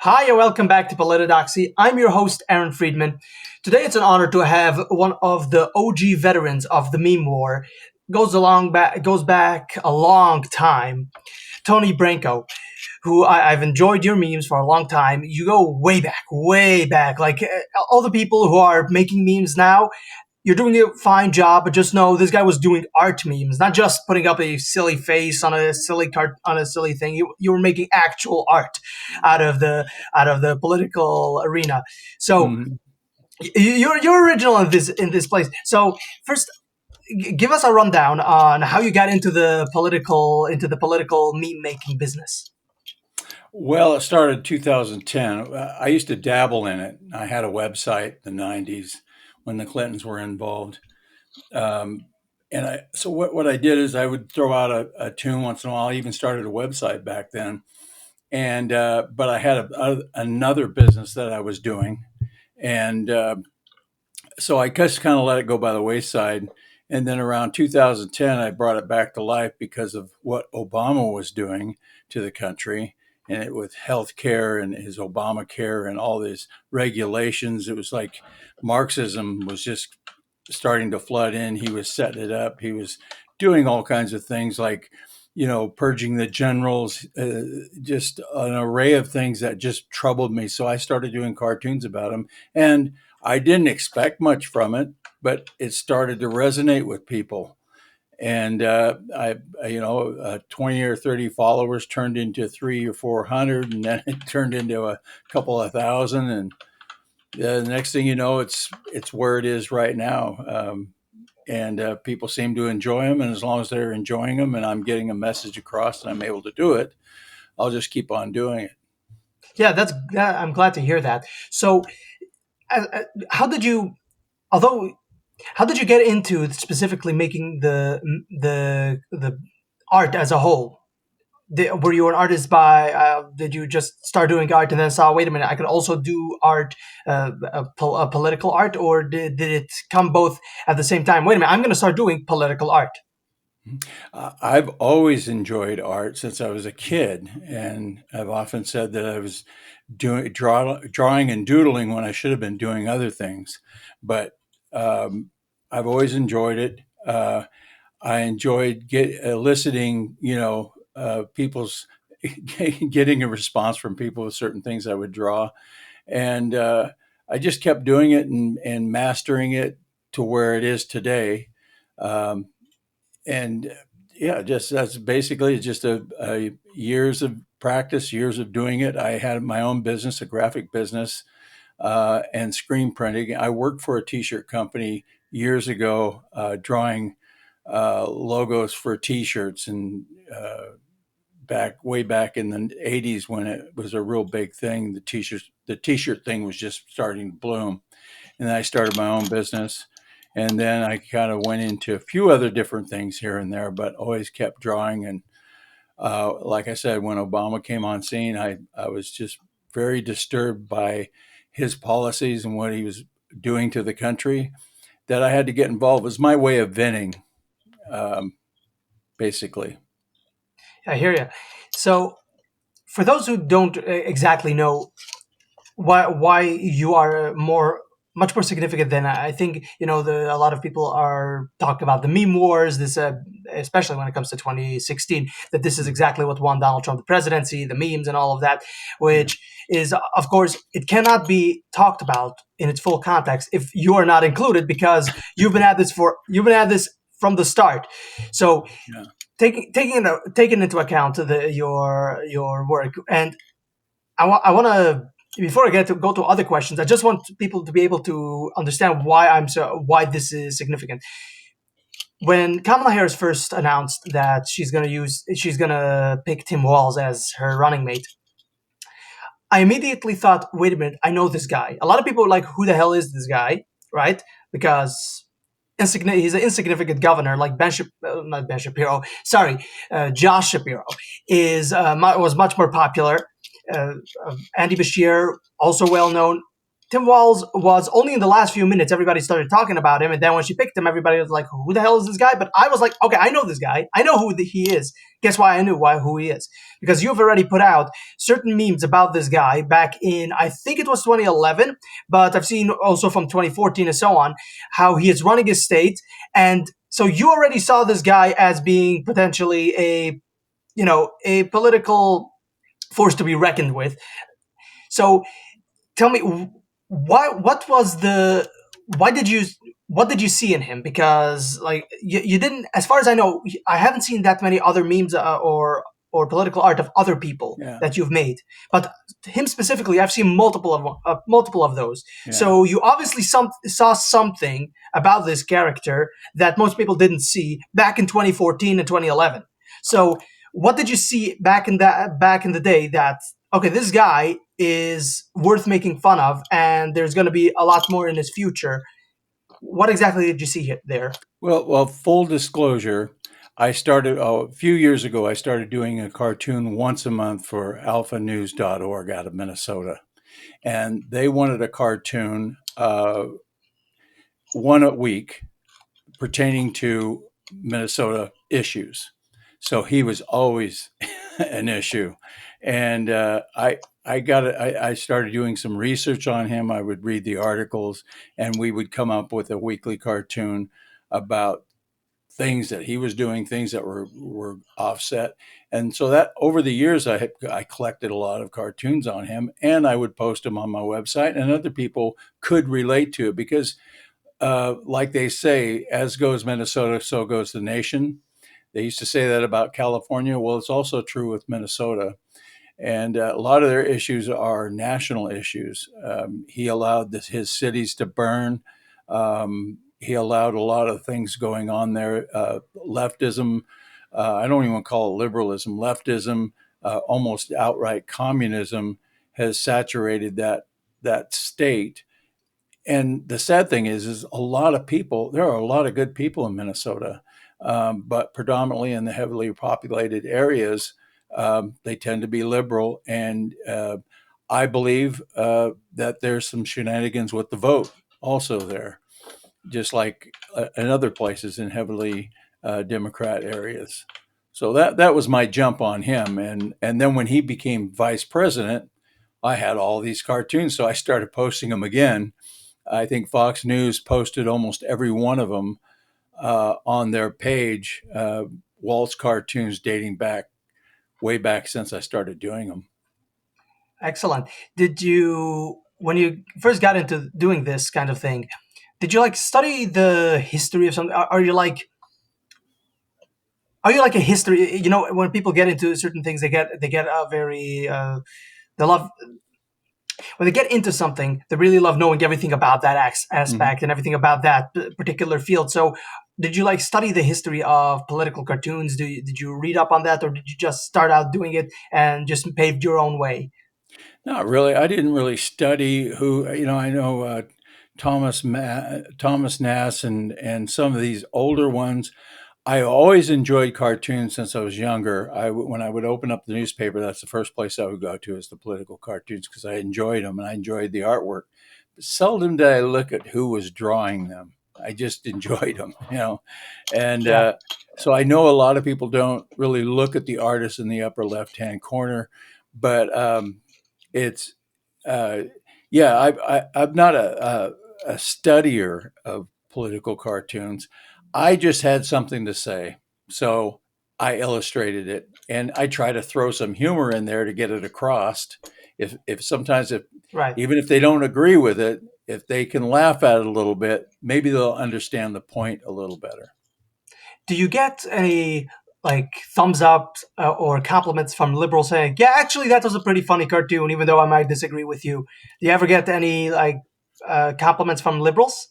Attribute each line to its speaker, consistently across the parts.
Speaker 1: Hi, and welcome back to Politidoxy. I'm your host, Aaron Friedman. Today it's an honor to have one of the OG veterans of the meme war. Goes back a long time. Tony Branco, who I've enjoyed your memes for a long time. You go way back. Like all the people who are making memes now, you're doing a fine job, but just know this guy was doing art memes, not just putting up a silly face on a silly on a silly thing. You were making actual art out of the political arena. So
Speaker 2: Mhm.
Speaker 1: you're original in this place. So first, give us a rundown on how you got into the political meme making business.
Speaker 2: Well, it started 2010. I used to dabble in it. I had a website in the 90s when the Clintons were involved. Um, so what I did is I would throw out a tune once in a while. I even started a website back then. But I had another business that I was doing. And so I just kind of let it go by the wayside. And then around 2010, I brought it back to life because of what Obama was doing to the country, and it with healthcare and his Obamacare and all these regulations. It was like Marxism was just starting to flood in. He was setting it up. He was doing all kinds of things like, purging the generals, just an array of things that just troubled me. So I started doing cartoons about him. And I didn't expect much from it, but it started to resonate with people. And 20 or 30 followers turned into 300 or 400, and then it turned into a couple of thousand. And the next thing you know, it's where it is right now. And people seem to enjoy them. And as long as they're enjoying them and I'm getting a message across and I'm able to do it, I'll just keep on doing it.
Speaker 1: Yeah, I'm glad to hear that. So, how did you? Although how did you get into specifically making the art as a whole? Were you an artist by? Did you just start doing art and then saw, wait a minute, I could also do art, a political art, or did it come both at the same time? Wait a minute, I'm going to start doing political art.
Speaker 2: I've always enjoyed art since I was a kid, and I've often said that I was drawing and doodling when I should have been doing other things. But I've always enjoyed it. I enjoyed eliciting, people's getting a response from people with certain things I would draw, and I just kept doing it and mastering it to where it is today. Um, and yeah, just that's basically just a years of practice, years of doing it. I had my own business, a graphic business, and screen printing. I worked for a t-shirt company years ago, drawing logos for t-shirts, and way back in the 80s when it was a real big thing. The t-shirt thing was just starting to bloom, and then I started my own business. And then I kind of went into a few other different things here and there, but always kept drawing. And like I said, when Obama came on scene, I was just very disturbed by his policies and what he was doing to the country, that I had to get involved. It was my way of venting, um, basically.
Speaker 1: I hear you. So, for those who don't exactly know why you are much more significant than I think, a lot of people are talking about the meme wars, this especially when it comes to 2016, that this is exactly what won Donald Trump the presidency, the memes and all of that,
Speaker 2: Yeah.
Speaker 1: which is, of course, it cannot be talked about in its full context if you are not included, because you've been at this from the start. So
Speaker 2: Yeah.
Speaker 1: taking into account your work, and I want to, before I get to go to other questions, I just want people to be able to understand why this is significant. When Kamala Harris first announced that she's gonna pick Tim Walz as her running mate, I immediately thought, wait a minute, I know this guy. A lot of people were like, who the hell is this guy, right? Because he's an insignificant governor, like not Ben Shapiro. Sorry, Josh Shapiro was much more popular. Uh, Andy Bashir, also well known. Tim Walz was only in the last few minutes everybody started talking about him, and then when she picked him, everybody was like, "Who the hell is this guy?" But I was like, "Okay, I know this guy. I know he is." Guess why I knew who he is? Because you've already put out certain memes about this guy back in I think it was 2011, but I've seen also from 2014 and so on how he is running his state, and so you already saw this guy as being potentially a political force to be reckoned with. So tell me what was the why did you what did you see in him? Because like you didn't, as far as I know, I haven't seen that many other memes or political art of other people
Speaker 2: Yeah,
Speaker 1: that you've made, but him specifically I've seen multiple of those.
Speaker 2: yeah.
Speaker 1: So you obviously saw something about this character that most people didn't see back in 2014 and 2011. So what did you see back in the day that, okay, this guy is worth making fun of, and there's going to be a lot more in his future? What exactly did you see there?
Speaker 2: Well, full disclosure, I started a few years ago. I started doing a cartoon once a month for alphanews.org out of Minnesota, and they wanted a cartoon, one a week, pertaining to Minnesota issues. So he was always an issue, and I got it. I started doing some research on him. I would read the articles, and we would come up with a weekly cartoon about things that he was doing, things that were offset. And so that over the years, I collected a lot of cartoons on him, and I would post them on my website, and other people could relate to it because, like they say, as goes Minnesota, so goes the nation. They used to say that about California. Well, it's also true with Minnesota. And a lot of their issues are national issues. He allowed his cities to burn. He allowed a lot of things going on there. Leftism, I don't even call it liberalism, leftism, almost outright communism has saturated that state. And the sad thing is a lot of people. There are a lot of good people in Minnesota, but predominantly in the heavily populated areas, they tend to be liberal. And I believe that there's some shenanigans with the vote also there, just like in other places in heavily Democrat areas. So that was my jump on him. And then when he became vice president, I had all these cartoons, so I started posting them again. I think Fox News posted almost every one of them on their page. Walt's cartoons dating back way back since I started doing them.
Speaker 1: Excellent. Did you, when you first got into doing this kind of thing, did you like study the history of something? Are you like a history? You know, when people get into certain things, they get a very they love when they get into something, they really love knowing everything about that
Speaker 2: Mm-hmm.
Speaker 1: aspect and everything about that particular field. So, did you like study the history of political cartoons? Did you read up on that, or did you just start out doing it and just paved your own way?
Speaker 2: Not really. I didn't really study who, I know Thomas Nass and some of these older ones. I always enjoyed cartoons since I was younger. When I would open up the newspaper, that's the first place I would go to is the political cartoons because I enjoyed them and I enjoyed the artwork. But seldom did I look at who was drawing them. I just enjoyed them. And
Speaker 1: Yeah.
Speaker 2: so I know a lot of people don't really look at the artist in the upper left-hand corner, but it's uh, yeah. I'm not a studier of political cartoons. I just had something to say, so I illustrated it, and I try to throw some humor in there to get it across. If sometimes if
Speaker 1: Right.
Speaker 2: even if they don't agree with it, if they can laugh at it a little bit, maybe they'll understand the point a little better.
Speaker 1: Do you get any like thumbs up or compliments from liberals saying, "Yeah, actually, that was a pretty funny cartoon," even though I might disagree with you? Do you ever get any like compliments from liberals?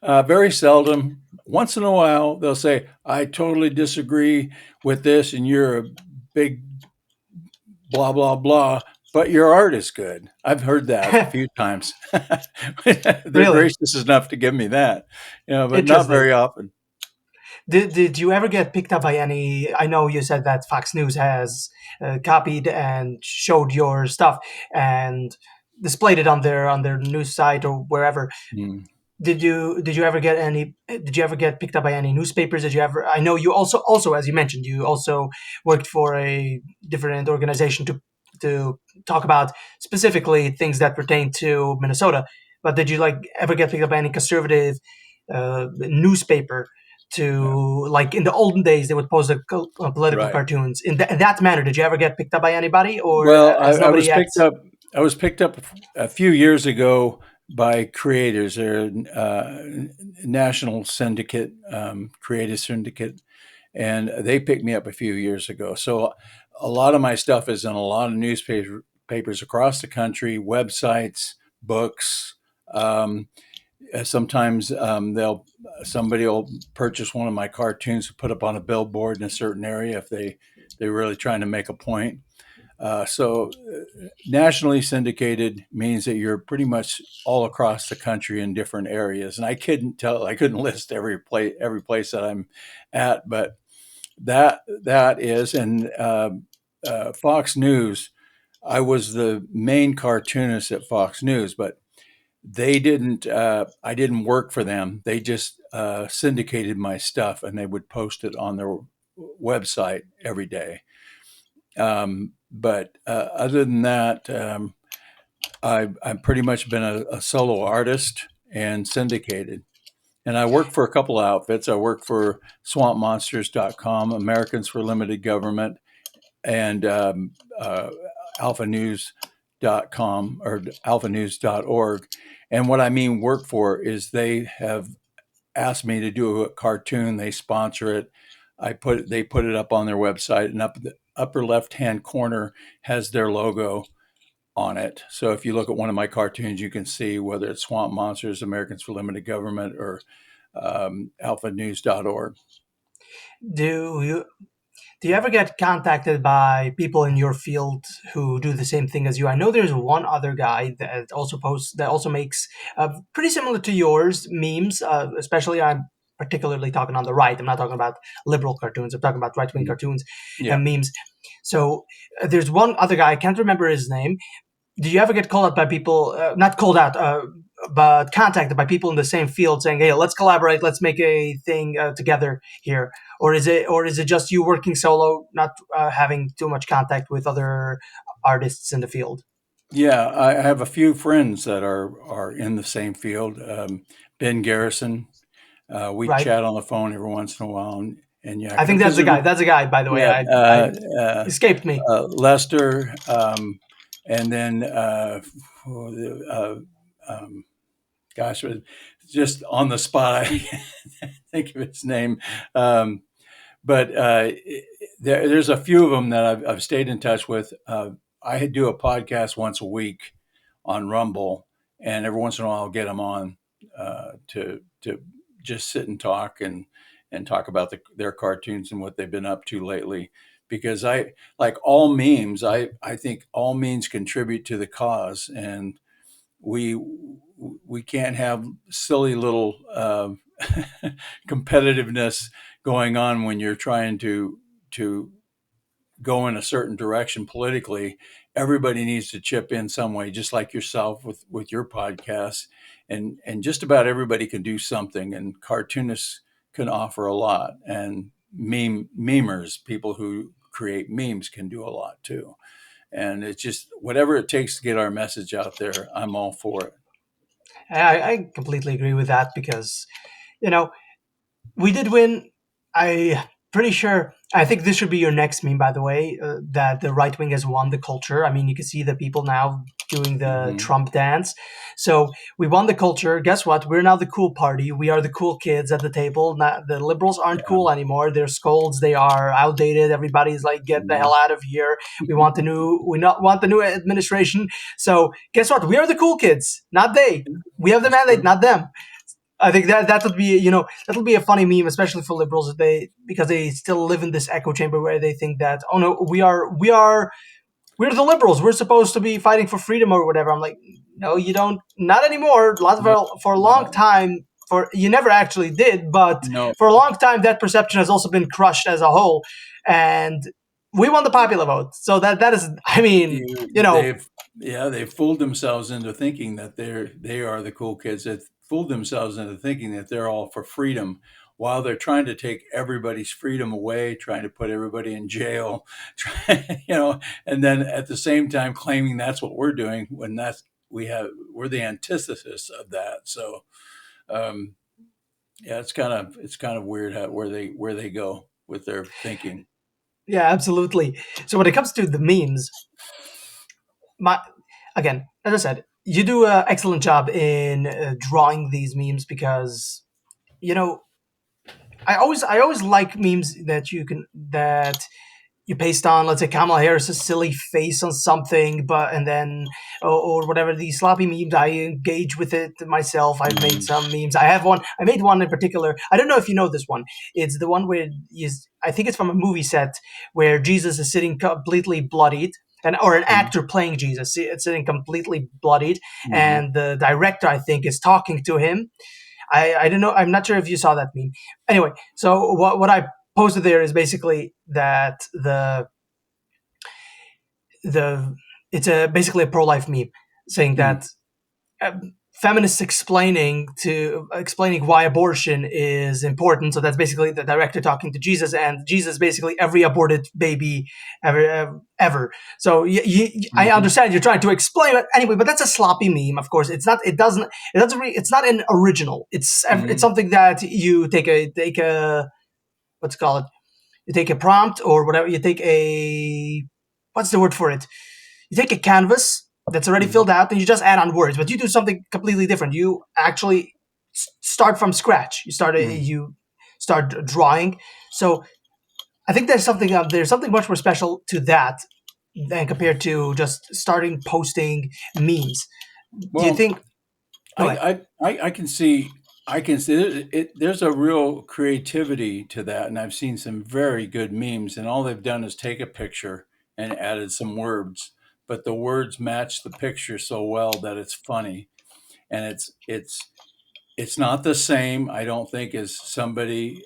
Speaker 2: Very seldom. Once in a while, they'll say, "I totally disagree with this, and you're a big blah blah blah, but your art is good." I've heard that a few times. They're
Speaker 1: Really
Speaker 2: gracious enough to give me that, but not
Speaker 1: interesting.
Speaker 2: very often.
Speaker 1: Did you ever get picked up by any? I know you said that Fox News has copied and showed your stuff, and displayed it on their news site or wherever.
Speaker 2: Mm.
Speaker 1: Did you ever get any? Did you ever get picked up by any newspapers? Did you ever? I know you also as you mentioned, you also worked for a different organization to talk about specifically things that pertain to Minnesota. But did you like ever get picked up by any conservative newspaper?
Speaker 2: Yeah.
Speaker 1: To like in the olden days, they would post political
Speaker 2: Right.
Speaker 1: cartoons. In that manner, did you ever get picked up by anybody, or
Speaker 2: Well,
Speaker 1: has
Speaker 2: I
Speaker 1: nobody
Speaker 2: was
Speaker 1: yet?
Speaker 2: picked up. I was picked up a few years ago by creators. They're national syndicate, creative syndicate, and they picked me up a few years ago. So a lot of my stuff is in a lot of newspapers across the country, websites, books. Um, Sometimes they'll somebody will purchase one of my cartoons to put up on a billboard in a certain area if they're really trying to make a point. So nationally syndicated means that you're pretty much all across the country in different areas. And I couldn't list every place that I'm at, but that is, and Fox News. I was the main cartoonist at Fox News, but they didn't. I didn't work for them. They just syndicated my stuff, and they would post it on their website every day. But other than that, I've pretty much been a solo artist and syndicated. And I work for a couple of outfits. I work for swampmonsters.com, Americans for Limited Government, and alphanews.com or alphanews.org. And what I mean work for is they have asked me to do a cartoon. They sponsor it. They put it up on their website, and up the upper left hand corner has their logo on it. So if you look at one of my cartoons, you can see whether it's Swamp Monsters, Americans for Limited Government, or alphanews.org.
Speaker 1: Do you Do you ever get contacted by people in your field who do the same thing as you? I know there's one other guy that also makes pretty similar to yours memes. Especially, I'm particularly talking on the right. I'm not talking about liberal cartoons. I'm talking about right wing cartoons
Speaker 2: Yeah.
Speaker 1: and memes. So there's one other guy. I can't remember his name. Do you ever get called out by people? Not called out, but contacted by people in the same field, saying, "Hey, let's collaborate. Let's make a thing together here." Or is it just you working solo, not having too much contact with other artists in the field?
Speaker 2: Yeah, I have a few friends that are in the same field. Ben Garrison, we
Speaker 1: Right.
Speaker 2: chat on the phone every once in a while, and yeah,
Speaker 1: I think that's
Speaker 2: because
Speaker 1: the guy. That's the guy. By the way,
Speaker 2: yeah,
Speaker 1: I escaped me.
Speaker 2: Lester, and then oh, gosh, just on the spot, I can't think of his name. But there's a few of them that I've stayed in touch with. I do a podcast once a week on Rumble, and every once in a while I'll get them on to just sit and talk and talk about their cartoons and what they've been up to lately. Because I like all memes. I think all memes contribute to the cause, and we we can't have silly little competitiveness going on when you're trying to go in a certain direction politically. Everybody needs to chip in some way, just like yourself with your podcast, and just about everybody can do something, and cartoonists can offer a lot, and memers, people who create memes, can do a lot too. And it's just whatever it takes to get our message out there, I'm all for it.
Speaker 1: I completely agree with that because you know we did win. I pretty sure. I think this should be your next meme, by the way. That the right wing has won the culture. I mean, you can see the people now doing the
Speaker 2: Hmm.
Speaker 1: Trump dance. So we won the culture. Guess what? We're now the cool party. We are the cool kids at the table. Not, the liberals aren't
Speaker 2: Yeah.
Speaker 1: cool anymore. They're scolds. They are outdated. Everybody's like, get the
Speaker 2: Mhm.
Speaker 1: hell out of here. We want the new. We not want the new administration. So guess what? We are the cool kids, not they. We have the
Speaker 2: That's
Speaker 1: mandate,
Speaker 2: true.
Speaker 1: not them. I think that would be that would be a funny meme, especially for liberals, if they because they still live in this echo chamber where they think that, oh no, we're the liberals, we're supposed to be fighting for freedom or whatever. I'm like, no, you don't, not anymore.
Speaker 2: No,
Speaker 1: For a long
Speaker 2: no,
Speaker 1: time, for you never actually did, but
Speaker 2: no.
Speaker 1: for a long time that perception has also been crushed as a whole, and we won the popular vote. So that is, I mean,
Speaker 2: You,
Speaker 1: you know,
Speaker 2: they've Yeah, they fooled themselves into thinking that they are the cool kids. They fooled themselves into thinking that they're all for freedom, while they're trying to take everybody's freedom away, trying to put everybody in jail, and then at the same time claiming that's what we're doing when we're the antithesis of that. So um, yeah, it's kind of weird where they go with their thinking.
Speaker 1: Yeah, absolutely. So when it comes to the memes, my again, as I said, you do an excellent job in drawing these memes because you know I always like memes that you paste on, let's say, Kamala Harris's silly face on something, but and then or whatever these sloppy memes. I engage with it myself. I've made
Speaker 2: Hmm.
Speaker 1: some memes. I have one. I made one in particular. I don't know if you know this one. It's the one where I think it's from a movie set where Jesus is sitting completely bloodied. Or an
Speaker 2: Hmm.
Speaker 1: actor playing Jesus, sitting completely bloodied,
Speaker 2: Hmm.
Speaker 1: and the director, I think, is talking to him. I don't know. I'm not sure if you saw that meme. Anyway, so what I posted there is basically that the it's a basically a pro life meme saying
Speaker 2: Hmm.
Speaker 1: that feminists explaining why abortion is important. So that's basically the director talking to Jesus, and Jesus basically every aborted baby ever. So I
Speaker 2: Hmm.
Speaker 1: understand you're trying to explain it anyway, but that's a sloppy meme. Of course, it's not. It's not an original. It's
Speaker 2: Hmm.
Speaker 1: something that you take a what's it called. You take a prompt or whatever. You take a what's the word for it? You take a canvas that's already
Speaker 2: Hmm.
Speaker 1: filled out and you just add on words, but you do something completely different. You actually start from scratch. You start drawing. So I think there's something much more special to that than compared to just starting posting memes. Do you
Speaker 2: Well,
Speaker 1: think? Go ahead.
Speaker 2: I can see there's a real creativity to that, and I've seen some very good memes, and all they've done is take a picture and added some words, but the words match the picture so well that it's funny, and it's not the same, I don't think, as somebody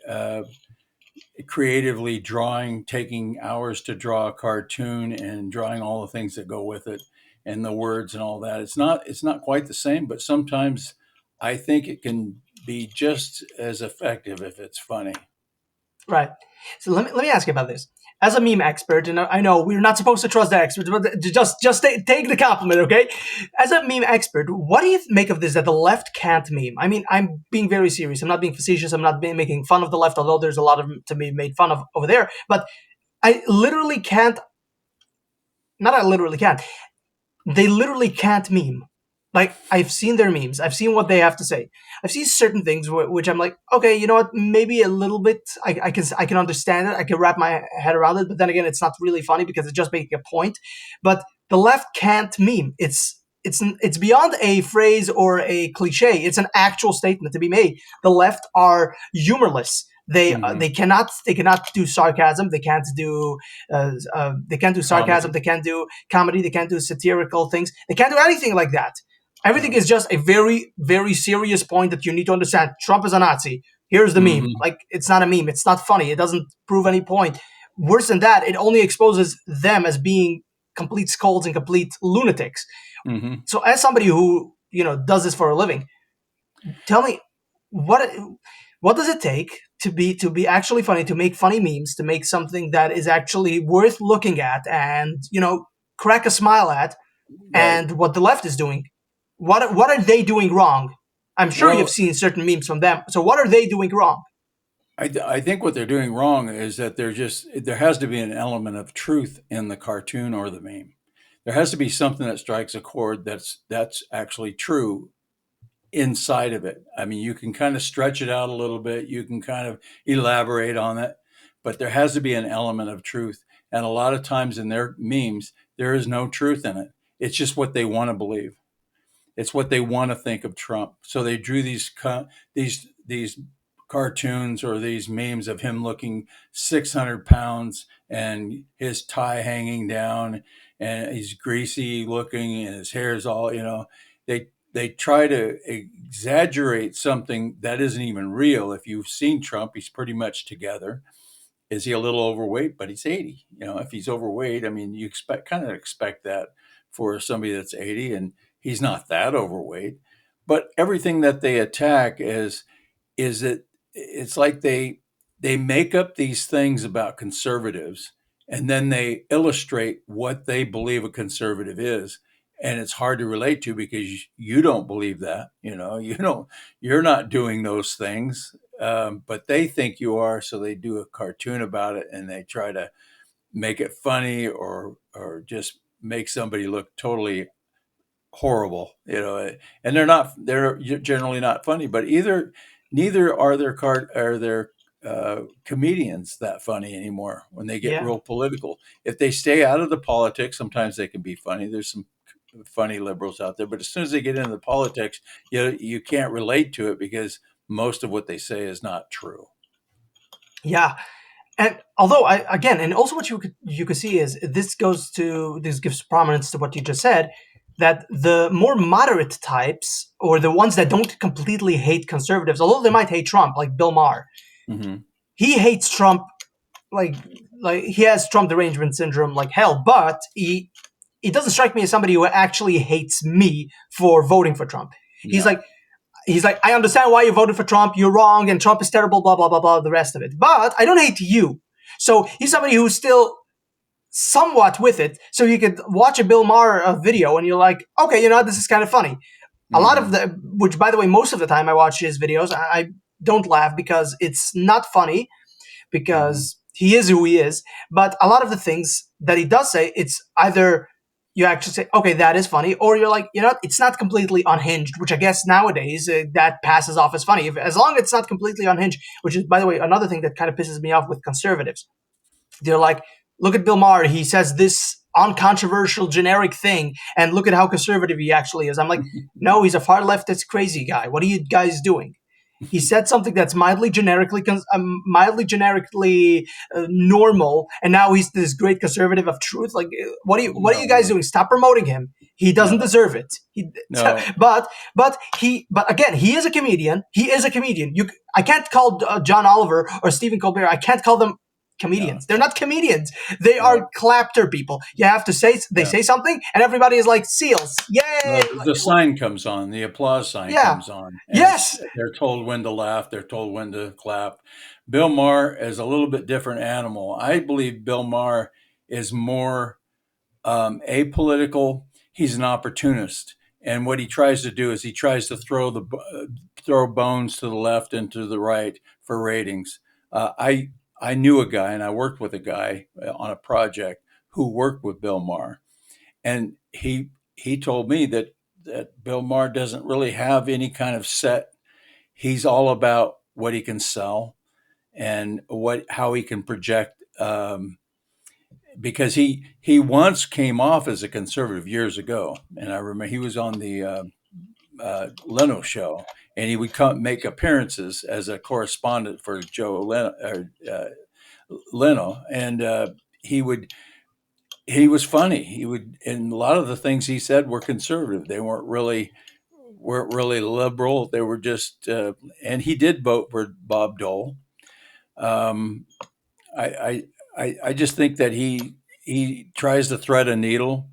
Speaker 2: creatively drawing, taking hours to draw a cartoon and drawing all the things that go with it and the words and all that. It's not quite the same, but sometimes I think it can be just as effective if it's funny.
Speaker 1: Right. So let me ask you about this. As a meme expert, and I know we're not supposed to trust the experts, but take the compliment, okay? As a meme expert, what do you make of this that the left can't meme? I mean, I'm being very serious. I'm not being facetious. I'm not making fun of the left, although there's a lot of to be made fun of over there. But I literally can't. Not I literally can't. They literally can't meme. Like I've seen their memes, I've seen what they have to say. I've seen certain things which I'm like, okay, you know what? Maybe a little bit. I can understand it. I can wrap my head around it. But then again, it's not really funny because it's just making a point. But the left can't meme. It's beyond a phrase or a cliche. It's an actual statement to be made. The left are humorless.
Speaker 2: Hmm.
Speaker 1: They cannot do sarcasm. They can't do sarcasm.
Speaker 2: Comedy.
Speaker 1: They can't do comedy. They can't do satirical things. They can't do anything like that. Everything
Speaker 2: No.
Speaker 1: is just a very, very serious point that you need to understand. Trump is a Nazi. Here's the meme.
Speaker 2: Hmm.
Speaker 1: Like, it's not a meme. It's not funny. It doesn't prove any point. Worse than that, it only exposes them as being complete scolds and complete lunatics.
Speaker 2: Hmm.
Speaker 1: So, as somebody who does this for a living, tell me what what does it take to be actually funny, to make funny memes, to make something that is actually worth looking at and crack a smile at,
Speaker 2: Right.
Speaker 1: and what the left is doing. What are they doing wrong? I'm sure you've
Speaker 2: Well,
Speaker 1: seen certain memes from them. So what are they doing wrong?
Speaker 2: I think what they're doing wrong is that there has to be an element of truth in the cartoon or the meme. There has to be something that strikes a chord that's actually true inside of it. I mean, you can kind of stretch it out a little bit, you can kind of elaborate on it, but there has to be an element of truth. And a lot of times in their memes, there is no truth in it. It's just what they want to believe. It's what they want to think of Trump. So they drew these cartoons or these memes of him looking 600 pounds and his tie hanging down, and he's greasy looking and his hair's all, they try to exaggerate something that isn't even real. If you've seen Trump, he's pretty much together. Is he a little overweight? But he's 80. If he's overweight, I mean, you kind of expect that for somebody that's 80, and he's not that overweight. But everything that they attack is that it's like they make up these things about conservatives, and then they illustrate what they believe a conservative is, and it's hard to relate to because you don't believe that, you're not doing those things, but they think you are, so they do a cartoon about it and they try to make it funny, or just make somebody look totally horrible, and they're generally not funny, but neither are their comedians that funny anymore when they get
Speaker 1: Yeah.
Speaker 2: real political. If they stay out of the politics, sometimes they can be funny. There's some funny liberals out there, but as soon as they get into the politics, you can't relate to it because most of what they say is not true.
Speaker 1: Yeah. And although I again, and also what you could see is this gives prominence to what you just said, that the more moderate types, or the ones that don't completely hate conservatives, although they might hate Trump, like Bill Maher,
Speaker 2: Hmm.
Speaker 1: he hates Trump like he has Trump derangement syndrome like hell, but he doesn't strike me as somebody who actually hates me for voting for Trump. He's
Speaker 2: No.
Speaker 1: like he's like, I understand why you voted for Trump. You're wrong, and Trump is terrible. Blah blah blah blah. The rest of it, but I don't hate you. So he's somebody who's still somewhat with it. So you could watch a Bill Maher video, and you're like, okay, this is kind of funny. A lot of
Speaker 2: Hmm.
Speaker 1: which, by the way, most of the time I watch his videos, I don't laugh because it's not funny,
Speaker 2: Hmm.
Speaker 1: because he is who he is. But a lot of the things that he does say, it's either you actually say, okay, that is funny, or you're like, it's not completely unhinged, which I guess nowadays that passes off as funny, as long as it's not completely unhinged, which is, by the way, another thing that kind of pisses me off with conservatives. They're like, look at Bill Maher, he says this uncontroversial generic thing, and look at how conservative he actually is. I'm like, no, he's a far leftist crazy guy. What are you guys doing? He said something that's mildly generically normal, and now he's this great conservative of truth. Like, what are you guys
Speaker 2: No,
Speaker 1: doing? Stop promoting him. He doesn't
Speaker 2: no,
Speaker 1: deserve it.
Speaker 2: no,
Speaker 1: But again, he is a comedian. He is a comedian. I can't call John Oliver or Stephen Colbert. I can't call them
Speaker 2: no,
Speaker 1: comedians. They're not comedians. They are
Speaker 2: no,
Speaker 1: clapter people. You have to say they
Speaker 2: no.
Speaker 1: say something, and everybody is like seals. Yay!
Speaker 2: The sign comes on, the applause sign
Speaker 1: Yeah.
Speaker 2: comes on, and
Speaker 1: Yes.
Speaker 2: they're told when to laugh, they're told when to clap. Bill Maher is a little bit different animal. I believe Bill Maher is more apolitical. He's an opportunist, and what he tries to do is he tries to throw bones to the left and to the right for ratings. I knew a guy, and I worked with a guy on a project who worked with Bill Maher, and he told me that Bill Maher doesn't really have any kind of set. He's all about what he can sell and what how he can project. Because he once came off as a conservative years ago, and I remember he was on the Leno show, and he would make appearances as a correspondent for Joe Leno, and he was funny. He would, and a lot of the things he said were conservative. They weren't really liberal. They were just, and he did vote for Bob Dole. Um, I, I just think that he tries to thread a needle.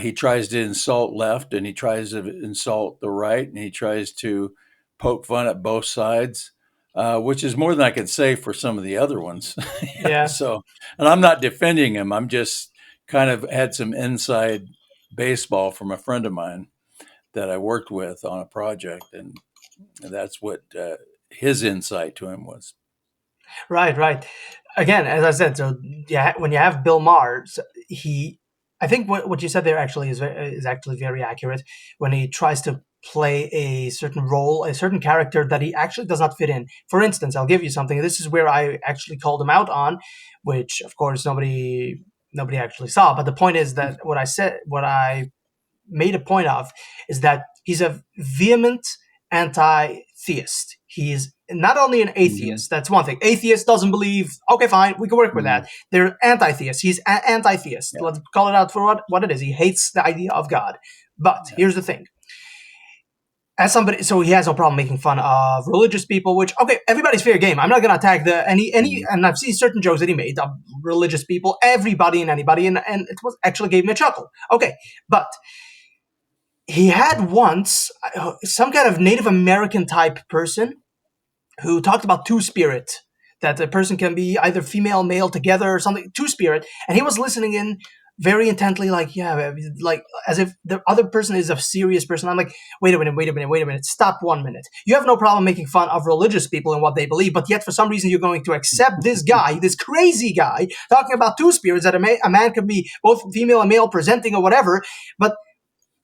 Speaker 2: He tries to insult left, and he tries to insult the right, and he tries to poke fun at both sides, which is more than I can say for some of the other ones.
Speaker 1: Yeah.
Speaker 2: So, and I'm not defending him. I'm just kind of had some inside baseball from a friend of mine that I worked with on a project, and that's what his insight to him was.
Speaker 1: Right, right. Again, as I said, so yeah, when you have Bill Maher, he, I think what you said there actually is actually very accurate. When he tries to play a certain role, a certain character that he actually does not fit in. For instance, I'll give you something. This is where I actually called him out on, which of course nobody actually saw. But the point is that what I made a point of, is that he's a vehement anti-theist. He's not only an
Speaker 2: Hmm.
Speaker 1: atheist. That's one thing. Atheist doesn't believe. Okay, fine, we can work with
Speaker 2: Hmm.
Speaker 1: that. They're anti-theist. He's anti-theist.
Speaker 2: Yeah,
Speaker 1: Let's call it out for what it is. He hates the idea of God. But
Speaker 2: yeah.
Speaker 1: here's the thing: as somebody, so he has no problem making fun of religious people, which, okay, everybody's fair game. I'm not gonna attack the any,
Speaker 2: Mhm.
Speaker 1: and I've seen certain jokes that he made of religious people, everybody and anybody, and it was actually gave me a chuckle. Okay, but he had once some kind of Native American type person who talked about two spirit, that a person can be either female, male together or something, two spirit, and he was listening in very intently, like, yeah, like as if the other person is a serious person. I'm like, wait a minute, stop 1 minute. You have no problem making fun of religious people and what they believe, but yet for some reason you're going to accept this guy, this crazy guy, talking about two spirits, that a man can be both female and male presenting or whatever, but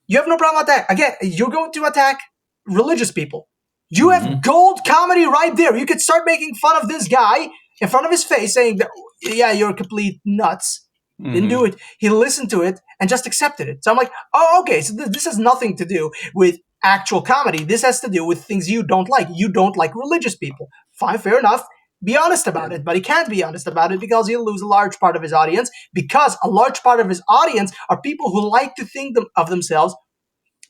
Speaker 1: you have no problem with that. Again, you're going to attack religious people. You have
Speaker 2: Mhm.
Speaker 1: gold comedy right there. You could start making fun of this guy in front of his face, saying that, yeah, you're complete nuts. Didn't do
Speaker 2: Mhm.
Speaker 1: it. He listened to it and just accepted it. So I'm like, oh, okay. So this has nothing to do with actual comedy. This has to do with things you don't like. You don't like religious people. Fine, fair enough. Be honest
Speaker 2: Yeah.
Speaker 1: about it. But he can't be honest about it because he'll lose a large part of his audience, because a large part of his audience are people who like to think of themselves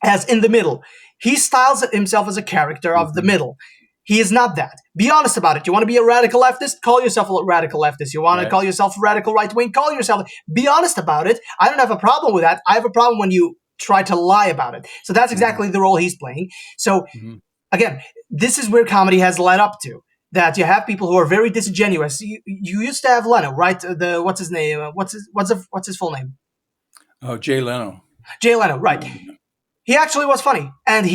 Speaker 1: as in the middle. He styles himself as a character of the
Speaker 2: Mhm.
Speaker 1: middle. He is not that. Be honest about it. You want to be a radical leftist? Call yourself a radical leftist. You want to
Speaker 2: Right.
Speaker 1: call yourself a radical right wing? Call yourself. Be honest about it. I don't have a problem with that. I have a problem when you try to lie about it. So that's
Speaker 2: Mhm.
Speaker 1: exactly the role he's playing. So
Speaker 2: Mhm.
Speaker 1: again, this is where comedy has led up to. That you have people who are very disingenuous. You used to have Leno, right? The what's his name? What's his full name?
Speaker 2: Oh, Jay Leno.
Speaker 1: Jay Leno, right? He actually was funny, and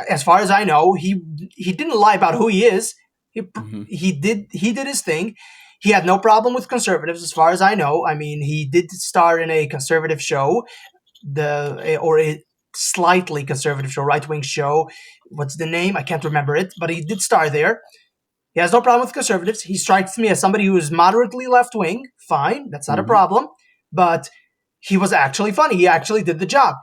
Speaker 1: as far as I know, he didn't lie about who he is. He
Speaker 2: Mhm.
Speaker 1: he did his thing. He had no problem with conservatives, as far as I know. I mean, he did star in a conservative show, or a slightly conservative show, right wing show. What's the name? I can't remember it, but he did star there. He has no problem with conservatives. He strikes me as somebody who is moderately left wing. Fine, that's not a
Speaker 2: Mhm.
Speaker 1: problem. But he was actually funny. He actually did the job.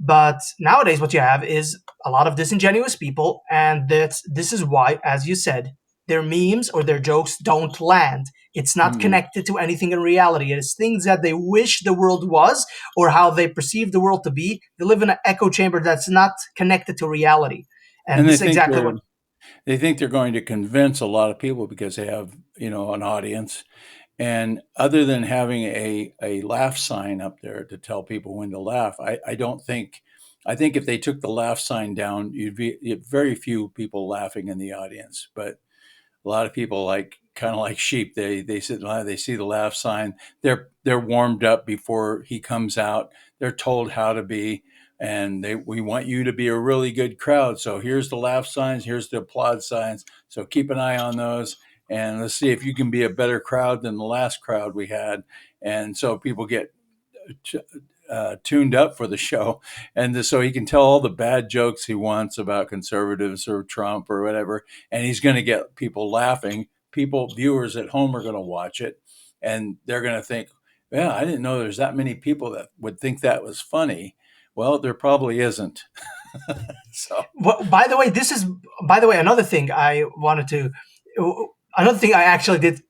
Speaker 1: But nowadays, what you have is a lot of disingenuous people, and this is why, as you said, their memes or their jokes don't land. It's not
Speaker 2: Mhm.
Speaker 1: connected to anything in reality. It is things that they wish the world was, or how they perceive the world to be. They live in an echo chamber that's not connected to reality, and
Speaker 2: And
Speaker 1: this
Speaker 2: they
Speaker 1: is
Speaker 2: think
Speaker 1: exactly
Speaker 2: they're
Speaker 1: what.
Speaker 2: they think they're going to convince a lot of people because they have, an audience. And other than having a laugh sign up there to tell people when to laugh, I don't think, I think if they took the laugh sign down, you'd very few people laughing in the audience. But a lot of people, like kind of like sheep, they sit and laugh, they see the laugh sign, they're warmed up before he comes out, they're told how to be, and we want you to be a really good crowd, so here's the laugh signs, here's the applaud signs, so keep an eye on those, and let's see if you can be a better crowd than the last crowd we had. And so people get tuned up for the show, and so he can tell all the bad jokes he wants about conservatives or Trump or whatever, and he's going to get people laughing. People, viewers at home, are going to watch it, and they're going to think, "Yeah, I didn't know there's that many people that would think that was funny." Well, there probably isn't. So,
Speaker 1: Well, by the way, another thing I wanted to, another thing I actually did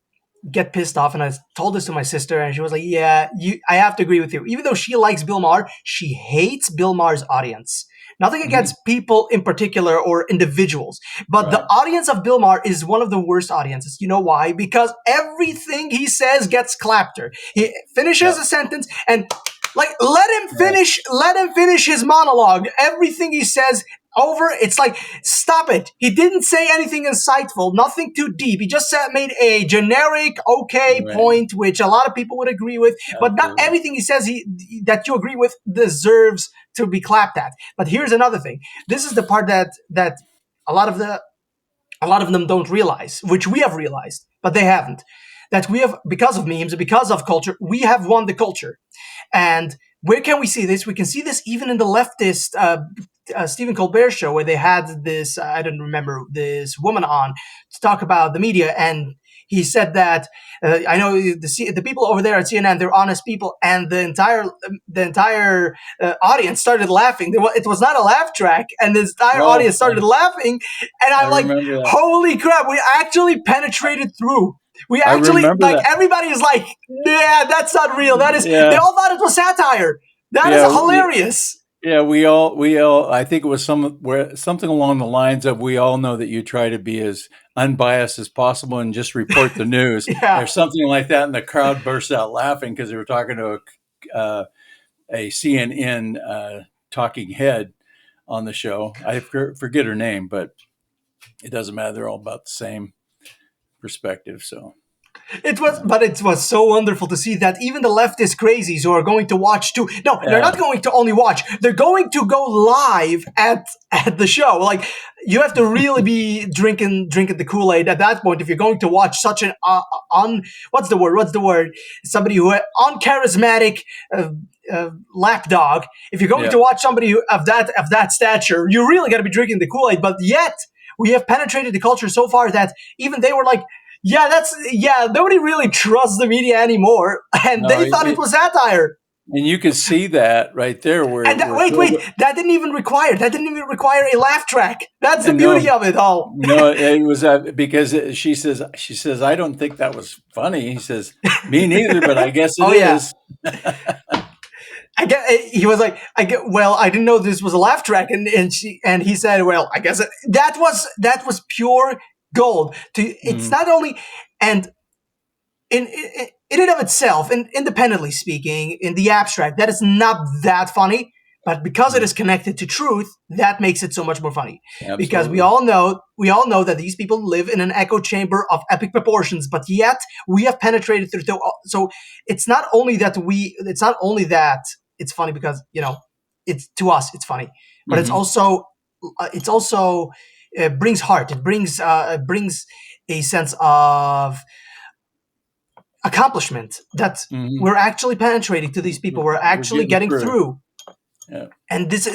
Speaker 1: get pissed off, and I told this to my sister, and she was like, "Yeah, I have to agree with you." Even though she likes Bill Maher, she hates Bill Maher's audience. Nothing
Speaker 2: mhm,
Speaker 1: against people in particular or individuals, but the
Speaker 2: right,
Speaker 1: audience of Bill Maher is one of the worst audiences. You know why? Because everything he says gets clapped. He finishes
Speaker 2: yeah,
Speaker 1: a sentence and, like, let him
Speaker 2: yeah,
Speaker 1: finish. Let him finish his monologue. Everything he says over. It's like, stop it. He didn't say anything insightful, nothing too deep. He just made a generic, okay
Speaker 2: right,
Speaker 1: point, which a lot of people would agree with. But not
Speaker 2: absolutely,
Speaker 1: everything he says that you agree with deserves to be clapped at. But here's another thing. This is the part that a lot of the a lot of them don't realize, which we have realized, but they haven't. That we have, because of memes, because of culture, we have won the culture. And where can we see this? We can see this even in the leftist Stephen Colbert show, where they had this, I don't remember, this woman on to talk about the media. And he said that, I know the people over there at CNN, they're honest people, and the entire audience started laughing. It was not a laugh track, and the entire
Speaker 2: oh,
Speaker 1: audience started laughing. And
Speaker 2: I
Speaker 1: I'm like,
Speaker 2: remember that,
Speaker 1: holy crap, we actually penetrated through. We
Speaker 2: I
Speaker 1: actually,
Speaker 2: remember
Speaker 1: like,
Speaker 2: that,
Speaker 1: everybody is like, yeah, that's not real. That is, they
Speaker 2: yeah,
Speaker 1: all thought it was satire. That is
Speaker 2: yeah,
Speaker 1: hilarious.
Speaker 2: Yeah, we all. I think it was something along the lines of we all know that you try to be as unbiased as possible and just report the news, or
Speaker 1: Yeah.
Speaker 2: something like that, and the crowd burst out laughing because they were talking to a CNN talking head on the show. I forget her name, but it doesn't matter. They're all about the same perspective. So,
Speaker 1: It was, but it was so wonderful to see that even the leftist crazies who are going to watch too. No, they're
Speaker 2: yeah,
Speaker 1: not going to only watch. They're going to go live at the show. Like you have to really be drinking the Kool Aid at that point if you're going to watch such an on what's the word? What's the word? Somebody who uncharismatic. Lapdog. If you're going
Speaker 2: yeah.
Speaker 1: to watch somebody of that stature, you really got to be drinking the Kool Aid. But yet, we have penetrated the culture so far that even they were like, yeah, nobody really trusts the media anymore, and
Speaker 2: No,
Speaker 1: they thought it was satire.
Speaker 2: and you can see that right there,
Speaker 1: And
Speaker 2: where
Speaker 1: wait, that didn't even require a laugh track. That's the
Speaker 2: and
Speaker 1: beauty
Speaker 2: no,
Speaker 1: of it all.
Speaker 2: no, it was because she says I don't think that was funny. He says me neither, but I guess it
Speaker 1: Oh yeah,
Speaker 2: is.
Speaker 1: I get. He was like, I get. Well, I didn't know this was a laugh track, and he said, well, I guess that was pure gold. It's
Speaker 2: Mm,
Speaker 1: not only and in and of itself, and independently speaking, in the abstract, that is not that funny. But because it
Speaker 2: mm,
Speaker 1: is connected to truth, that makes it so much more funny. Because we
Speaker 2: absolutely.
Speaker 1: all know, we all know that these people live in an echo chamber of epic proportions. But yet we have penetrated through. So it's not only that it's funny because it's to us it's funny, but
Speaker 2: Hmm.
Speaker 1: it's also brings heart. It brings a sense of accomplishment that
Speaker 2: Hmm.
Speaker 1: we're actually penetrating to these people. We're
Speaker 2: We're
Speaker 1: actually
Speaker 2: getting
Speaker 1: getting
Speaker 2: through.
Speaker 1: through,
Speaker 2: Yeah.
Speaker 1: and this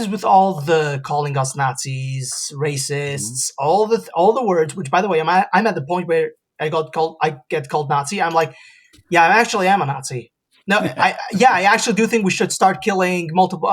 Speaker 1: is with all the calling us Nazis,
Speaker 2: Mhm.
Speaker 1: racists, all the words. Which, by the way, I'm at the point where I get called Nazi. I'm like, yeah, I actually am a Nazi. No, I actually do think we should start killing multiple,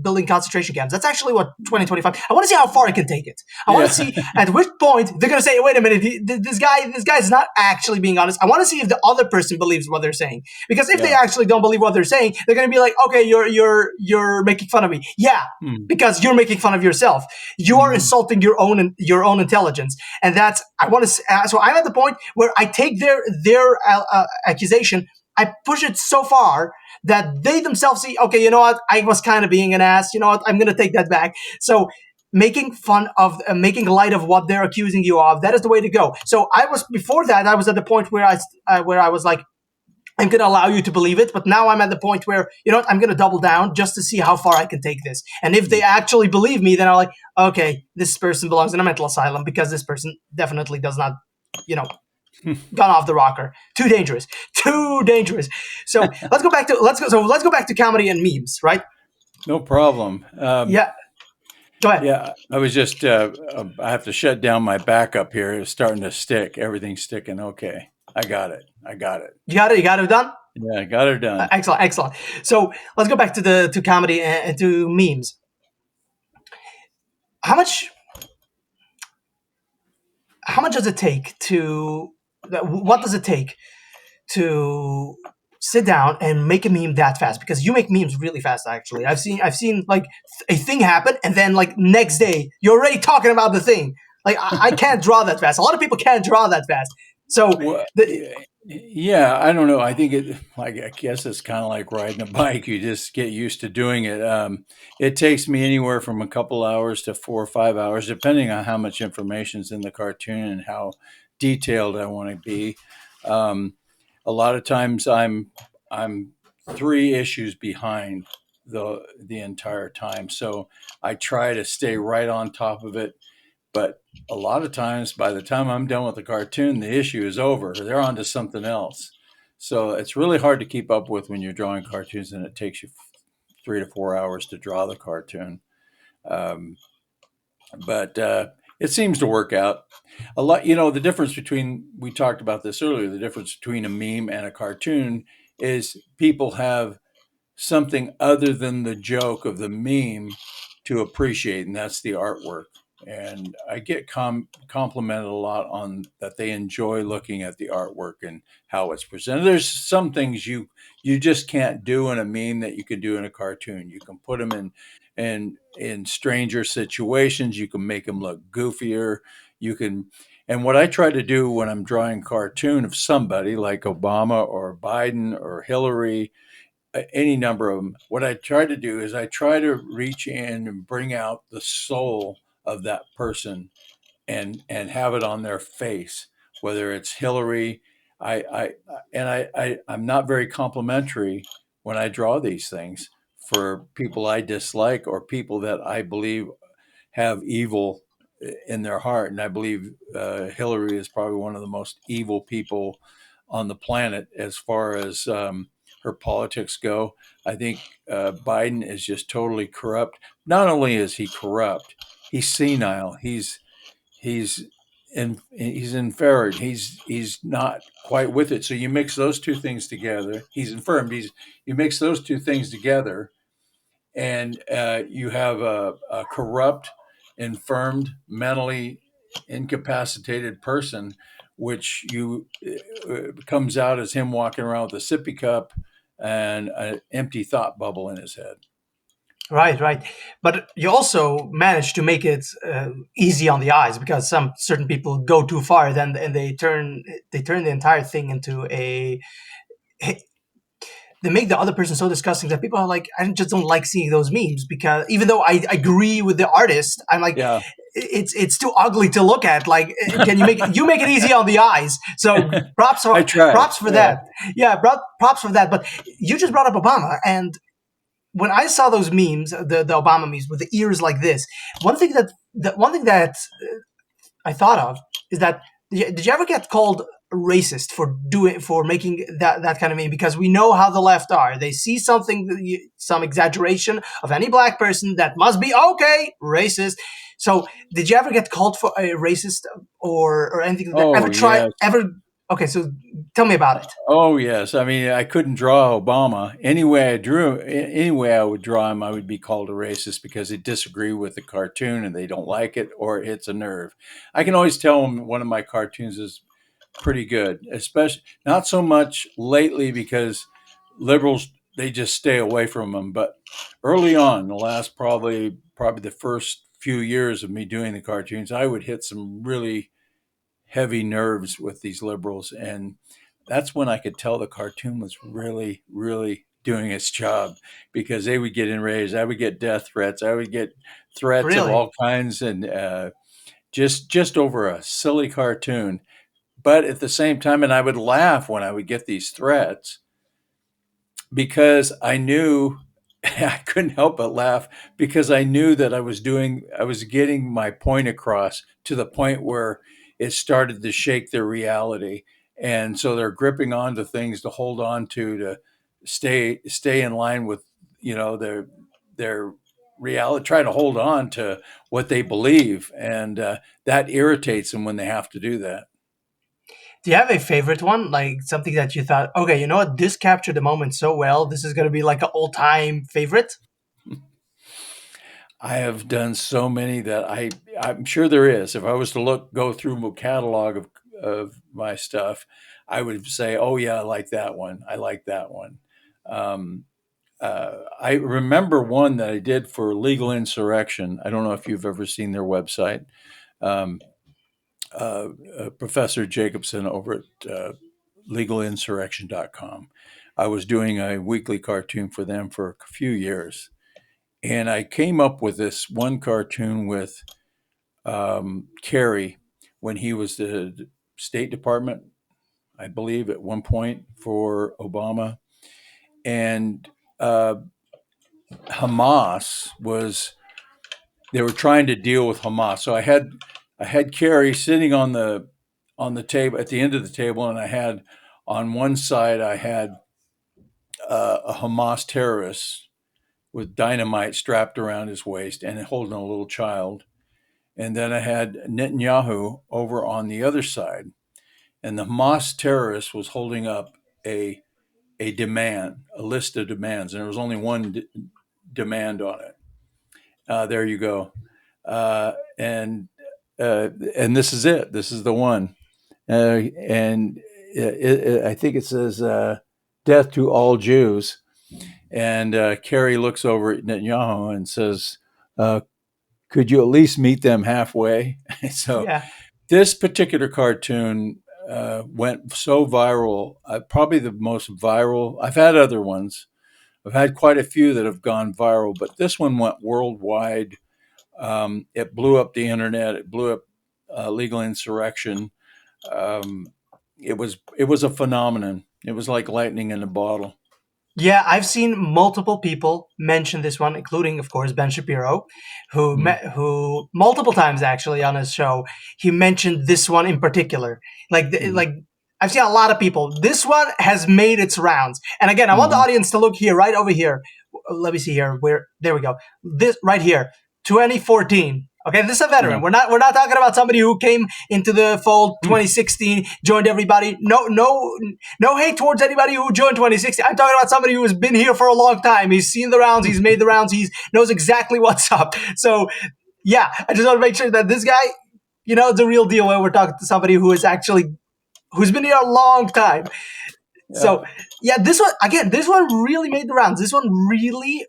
Speaker 1: building concentration camps. That's actually what 2025. I want to see how far I can take it. I want to
Speaker 2: Yeah.
Speaker 1: see at which point they're gonna say, "Wait a minute, this guy's not actually being honest." I want to see if the other person believes what they're saying. Because if they
Speaker 2: Yeah.
Speaker 1: actually don't believe what they're saying, they're gonna be like, "Okay, you're making fun of me." Yeah,
Speaker 2: Mm.
Speaker 1: because you're making fun of yourself. You are
Speaker 2: Hmm.
Speaker 1: insulting your own intelligence, and that's I want to. So I'm at the point where I take their accusation, I push it so far that they themselves see, okay, you know what, I was kind of being an ass. You know what, I'm gonna take that back. So making light of what they're accusing you of, that is the way to go. So I was before that, I was at the point where I was like, I'm going to allow you to believe it. But now I'm at the point where, you know what, I'm going to double down just to see how far I can take this. And if they actually believe me, then I'm like, okay, this person belongs in a mental asylum because this person definitely does not, you know, gone off the rocker. Too dangerous. Too dangerous. So let's go back to comedy and memes, right?
Speaker 2: No problem.
Speaker 1: Yeah. Go ahead.
Speaker 2: Yeah, I was just, I have to shut down my backup here. It's starting to stick. Everything's sticking. Okay. I got it. I got it.
Speaker 1: You got it. You got it done.
Speaker 2: Yeah, I got her done.
Speaker 1: Excellent. Excellent. So let's go back to comedy and to memes. How much how much does it take to what does it take to sit down and make a meme that fast? Because you make memes really fast. Actually, I've seen like a thing happen, and then like next day you're already talking about the thing. Like I can't draw that fast. A lot of people can't draw that fast. So
Speaker 2: Well,
Speaker 1: the,
Speaker 2: yeah, I don't know. I think like, I guess it's kind of like riding a bike. You just get used to doing it. It takes me anywhere from a couple hours to 4 or 5 hours, depending on how much information's in the cartoon and how detailed I want to be. Um, a lot of times I'm 3 issues behind the entire time, so I try to stay right on top of it, but a lot of times, by the time I'm done with the cartoon, the issue is over. They're on to something else. So it's really hard to keep up with when you're drawing cartoons, and it takes you 3 to 4 hours to draw the cartoon. Um, but it seems to work out a lot. The difference between, we talked about this earlier, the difference between a meme and a cartoon is people have something other than the joke of the meme to appreciate, and that's the artwork. and I get complimented a lot on that. They enjoy looking at the artwork and how it's presented. There's some things you just can't do in a meme that you can do in a cartoon. You can put them in stranger situations. You can make them look goofier. You can, and what I try to do when I'm drawing a cartoon of somebody like Obama or Biden or Hillary, any number of them, what I try to do is I try to reach in and bring out the soul of that person and have it on their face. Whether it's Hillary, I and I'm not very complimentary when I draw these things for people I dislike or people that I believe have evil in their heart. And I believe Hillary is probably one of the most evil people on the planet as far as her politics go. I think Biden is just totally corrupt. Not only is he corrupt, he's senile. He's he's infirm. He's not quite with it. So you mix those two things together. He's infirmed. He's you mix those two things together, and you have a corrupt, infirmed, mentally incapacitated person, which you comes out as him walking around with a sippy cup and an empty thought bubble in his head.
Speaker 1: Right, right. But you also manage to make it easy on the eyes because some certain people go too far, then and they turn the entire thing into a they make the other person so disgusting that people are like, I just don't like seeing those memes because even though I agree with the artist, I'm like,
Speaker 2: Yeah,
Speaker 1: it's too ugly to look at. Like, can you make it easy on the eyes? So
Speaker 2: I try.
Speaker 1: props for
Speaker 2: Yeah.
Speaker 1: that. Yeah, props for that. But you just brought up Obama, and when I saw those memes, the Obama memes with the ears like this, one thing that I thought of is that did you ever get called racist for making that kind of meme? Because we know how the left are. They see something, some exaggeration of any black person that must be okay racist. So did you ever get called for a racist or anything like that?
Speaker 2: Oh
Speaker 1: Ever try
Speaker 2: yes.
Speaker 1: ever? Okay, so tell me about it.
Speaker 2: Oh yes. I mean, I couldn't draw Obama. Any way I would draw him, I would be called a racist because they disagree with the cartoon and they don't like it or it hits a nerve. I can always tell when one of my cartoons is pretty good, especially not so much lately because liberals they just stay away from them. But early on, the last probably the first few years of me doing the cartoons, I would hit some really heavy nerves with these liberals, and that's when I could tell the cartoon was really doing its job because they would get enraged. I would get death threats. I would get threats of
Speaker 1: Really?
Speaker 2: all kinds, and just over a silly cartoon. But at the same time, and I would laugh when I would get these threats because I knew I couldn't help but laugh because I knew that I was getting my point across to the point where it started to shake their reality. And so they're gripping onto things to hold on to stay in line with, their reality, try to hold on to what they believe. And that irritates them when they have to do that.
Speaker 1: Do you have a favorite one? Like something that you thought, okay, you know what, this captured the moment so well. This is gonna be like an all time favorite.
Speaker 2: I have done so many that I'm sure there is. If I was to go through a catalog of my stuff, I would say, oh yeah, I like that one. I like that one. Um, I remember one that I did for Legal Insurrection. I don't know if you've ever seen their website. Um, Professor Jacobson over at legalinsurrection.com. I was doing a weekly cartoon for them for a few years. And I came up with this one cartoon with Kerry when he was the State Department, I believe, at one point for Obama. And Hamas was, they were trying to deal with Hamas. So I had Kerry sitting on the table at the end of the table, and I had on one side I had a Hamas terrorist with dynamite strapped around his waist and holding a little child. And then I had Netanyahu over on the other side. And the Hamas terrorist was holding up a demand, a list of demands. And there was only one demand on it. There you go. and and this is it. This is the one. And I think it says "Death to all Jews." And Kerry looks over at Netanyahu and says, uh, "Could you at least meet them halfway?" So
Speaker 1: Yeah.
Speaker 2: this particular cartoon went so viral, probably the most viral. I've had other ones. I've had quite a few that have gone viral, but this one went worldwide. It blew up the internet. It blew up legal insurrection. Um, it was a phenomenon. It was like lightning in a bottle.
Speaker 1: Yeah, I've seen multiple people mention this one, including, of course, Ben Shapiro,
Speaker 2: Mm,
Speaker 1: who multiple times actually on his show he mentioned this one in particular.
Speaker 2: mm,
Speaker 1: Like I've seen a lot of people. This one has made its rounds, and again, I want the
Speaker 2: mm,
Speaker 1: audience to look here, right over here. Let me see here. Where there we go. This right here, 2014. Okay, this is a veteran.
Speaker 2: yeah.
Speaker 1: We're not talking about somebody who came into the fold
Speaker 2: Mm,
Speaker 1: 2016, joined everybody. No hate towards anybody who joined 2016. I'm talking about somebody who has been here for a long time. He's seen the rounds. He's made the rounds. He knows exactly what's up. So, yeah, I just want to make sure that this guy, it's a real deal when we're talking to somebody who's been here a long time. So,
Speaker 2: yeah.
Speaker 1: yeah, this one really made the rounds. This one really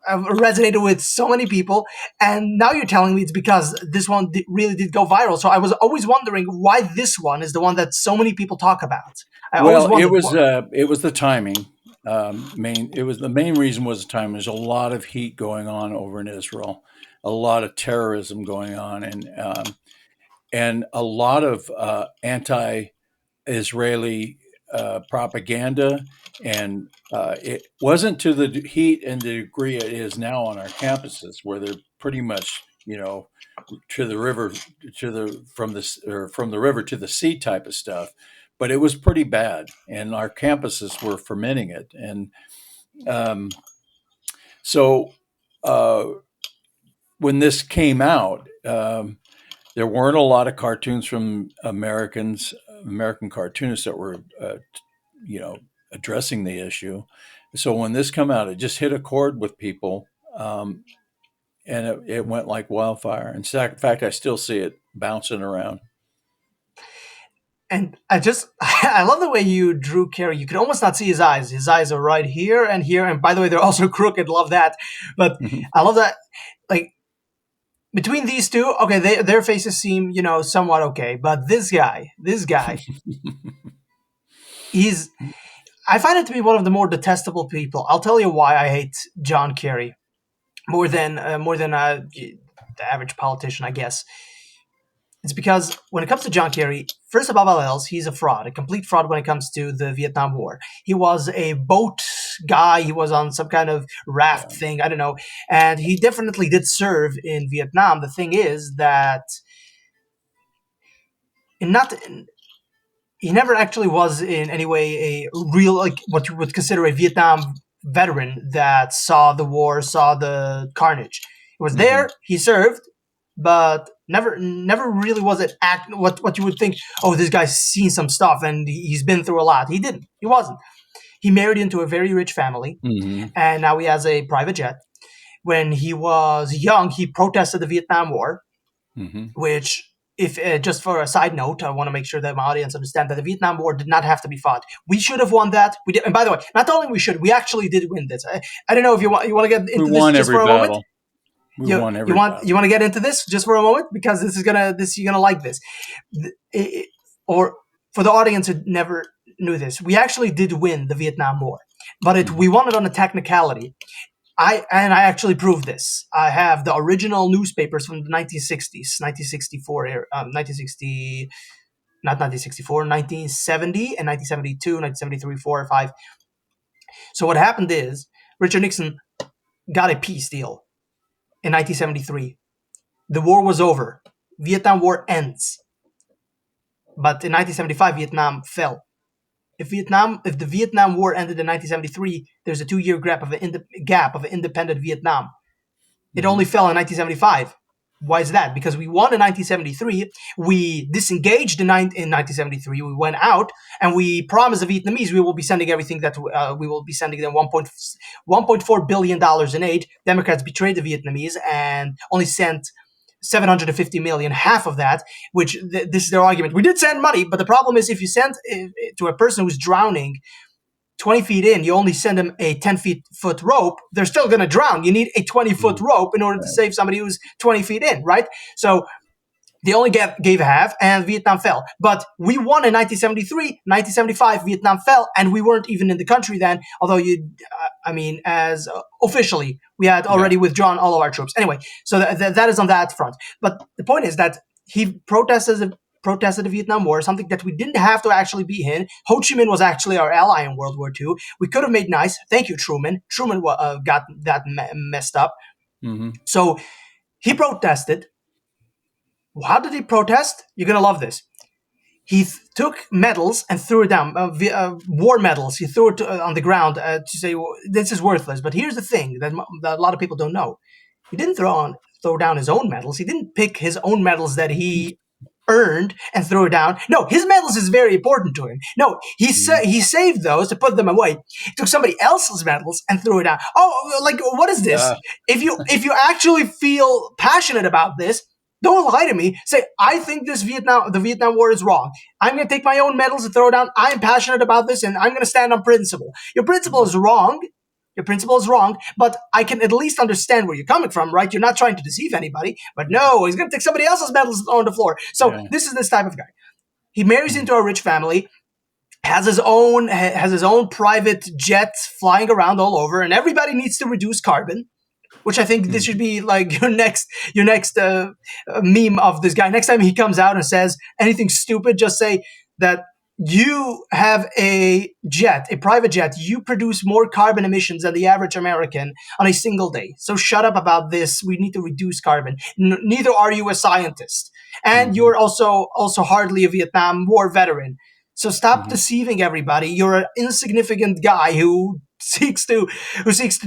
Speaker 1: resonated with so many people, and now you're telling me it's because this one really did go viral. So I was always wondering why this one is the one that so many people talk about. I always
Speaker 2: Well, it
Speaker 1: wondered
Speaker 2: was
Speaker 1: what.
Speaker 2: uh, it was the timing. It was the main reason was the time. There's a lot of heat going on over in Israel, a lot of terrorism going on, and a lot of anti-Israeli propaganda. And it wasn't to the heat and the degree it is now on our campuses, where they're pretty much, to the river, to the from the or from the river to the sea type of stuff. But it was pretty bad, and our campuses were fermenting it. And um, so uh, when this came out, there weren't a lot of cartoons from American cartoonists that were, you know, addressing the issue. So when this come out, it just hit a chord with people, and it went like wildfire. In fact, I still see it bouncing around.
Speaker 1: And I just, I love the way you drew Carrie. You could almost not see his eyes. His eyes are right here and here. And by the way, they're also crooked. Love that. But I love that. Like, between these two, okay, their faces seem, somewhat okay. But this guy, he's, I find it to be one of the more detestable people. I'll tell you why I hate John Kerry more than the average politician, I guess. It's because when it comes to John Kerry, first above all else, he's a fraud, a complete fraud when it comes to the Vietnam War. He was a boat guy. He was on some kind of raft
Speaker 2: Yeah.
Speaker 1: thing. I don't know. And he definitely did serve in Vietnam. The thing is that in not he never actually was in any way a real, like, what you would consider a Vietnam veteran that saw the war, saw the carnage. He was
Speaker 2: Hmm.
Speaker 1: there, he served, but never really was it what you would think. Oh, this guy's seen some stuff and he's been through a lot. He didn't. He wasn't. He married into a very rich family,
Speaker 2: Hmm.
Speaker 1: and now he has a private jet. When he was young, he protested the Vietnam War,
Speaker 2: Hmm.
Speaker 1: which, if just for a side note, I want to make sure that my audience understand that the Vietnam War did not have to be fought. We should have won that. We did, and by the way, not only we should, we actually did win this. I don't know if you want to get
Speaker 2: We
Speaker 1: into this
Speaker 2: won
Speaker 1: just
Speaker 2: every
Speaker 1: for a moment.
Speaker 2: battle. We
Speaker 1: You
Speaker 2: won
Speaker 1: you
Speaker 2: every
Speaker 1: want you
Speaker 2: battle.
Speaker 1: want to get into this just for a moment because this you're gonna like this. Or for the audience who never knew this, we actually did win the Vietnam War, but we
Speaker 2: Hmm.
Speaker 1: won it on a technicality. I actually proved this. I have the original newspapers from the 1960s, 1964, 1960, not 1964, 1970, and 1972, 1973, 4, or 5. So what happened is Richard Nixon got a peace deal in 1973. The war was over. Vietnam War ends. But in 1975, Vietnam fell. If the Vietnam War ended in 1973, there's a 2 year gap of an independent Vietnam. It only
Speaker 2: Hmm.
Speaker 1: fell in 1975. Why is that? Because we won in 1973. We disengaged in 1973. We went out and we promised the Vietnamese we will be sending everything that we will be sending them 1.4 billion dollars in aid. Democrats betrayed the Vietnamese and only sent 750 million, half of that, which this is their argument. We did send money, but the problem is if you send to a person who's drowning 20 feet in, you only send them a 10-foot rope, they're still going to drown. You need a 20-foot
Speaker 2: Mm.
Speaker 1: rope in order to
Speaker 2: Right.
Speaker 1: save somebody who's 20 feet in, right? So they only gave half, and Vietnam fell. But we won in 1973, 1975. Vietnam fell, and we weren't even in the country then. Although as officially, we had
Speaker 2: Yeah.
Speaker 1: already withdrawn all of our troops. Anyway, so that is on that front. But the point is that he protested the Vietnam War, something that we didn't have to actually be in. Ho Chi Minh was actually our ally in World War II. We could have made nice. Thank you, Truman. Truman got that messed up.
Speaker 2: Hmm.
Speaker 1: So he protested. How did he protest? You're gonna love this. He took medals and threw it down, war medals. He threw it on the ground to say, well, this is worthless. But here's the thing that a lot of people don't know. He didn't throw down his own medals. He didn't pick his own medals that he earned and throw it down. No, his medals is very important to him. No,
Speaker 2: Hmm.
Speaker 1: he saved those to put them away. He took somebody else's medals and threw it down. Oh, like what is this?
Speaker 2: Uh,
Speaker 1: If you actually feel passionate about this, don't lie to me. Say, I think the Vietnam War is wrong. I'm going to take my own medals and throw it down. I'm passionate about this, and I'm going to stand on principle. Your principle is wrong. Your principle is wrong, but I can at least understand where you're coming from, right? You're not trying to deceive anybody. But no, he's going to take somebody else's medals on the floor. So
Speaker 2: yeah.
Speaker 1: this is this type of guy. He marries
Speaker 2: Mhm.
Speaker 1: into a rich family, has his own private jet flying around all over, and everybody needs to reduce carbon, which I think this should
Speaker 2: Mhm.
Speaker 1: be like your next meme of this guy. Next time he comes out and says anything stupid, just say that you have a private jet. You produce more carbon emissions than the average American on a single day. So shut up about this. We need to reduce carbon. Neither are you a scientist, and
Speaker 2: Mhm.
Speaker 1: you're also hardly a Vietnam War veteran. So stop
Speaker 2: Mhm.
Speaker 1: deceiving everybody. You're an insignificant guy who seeks to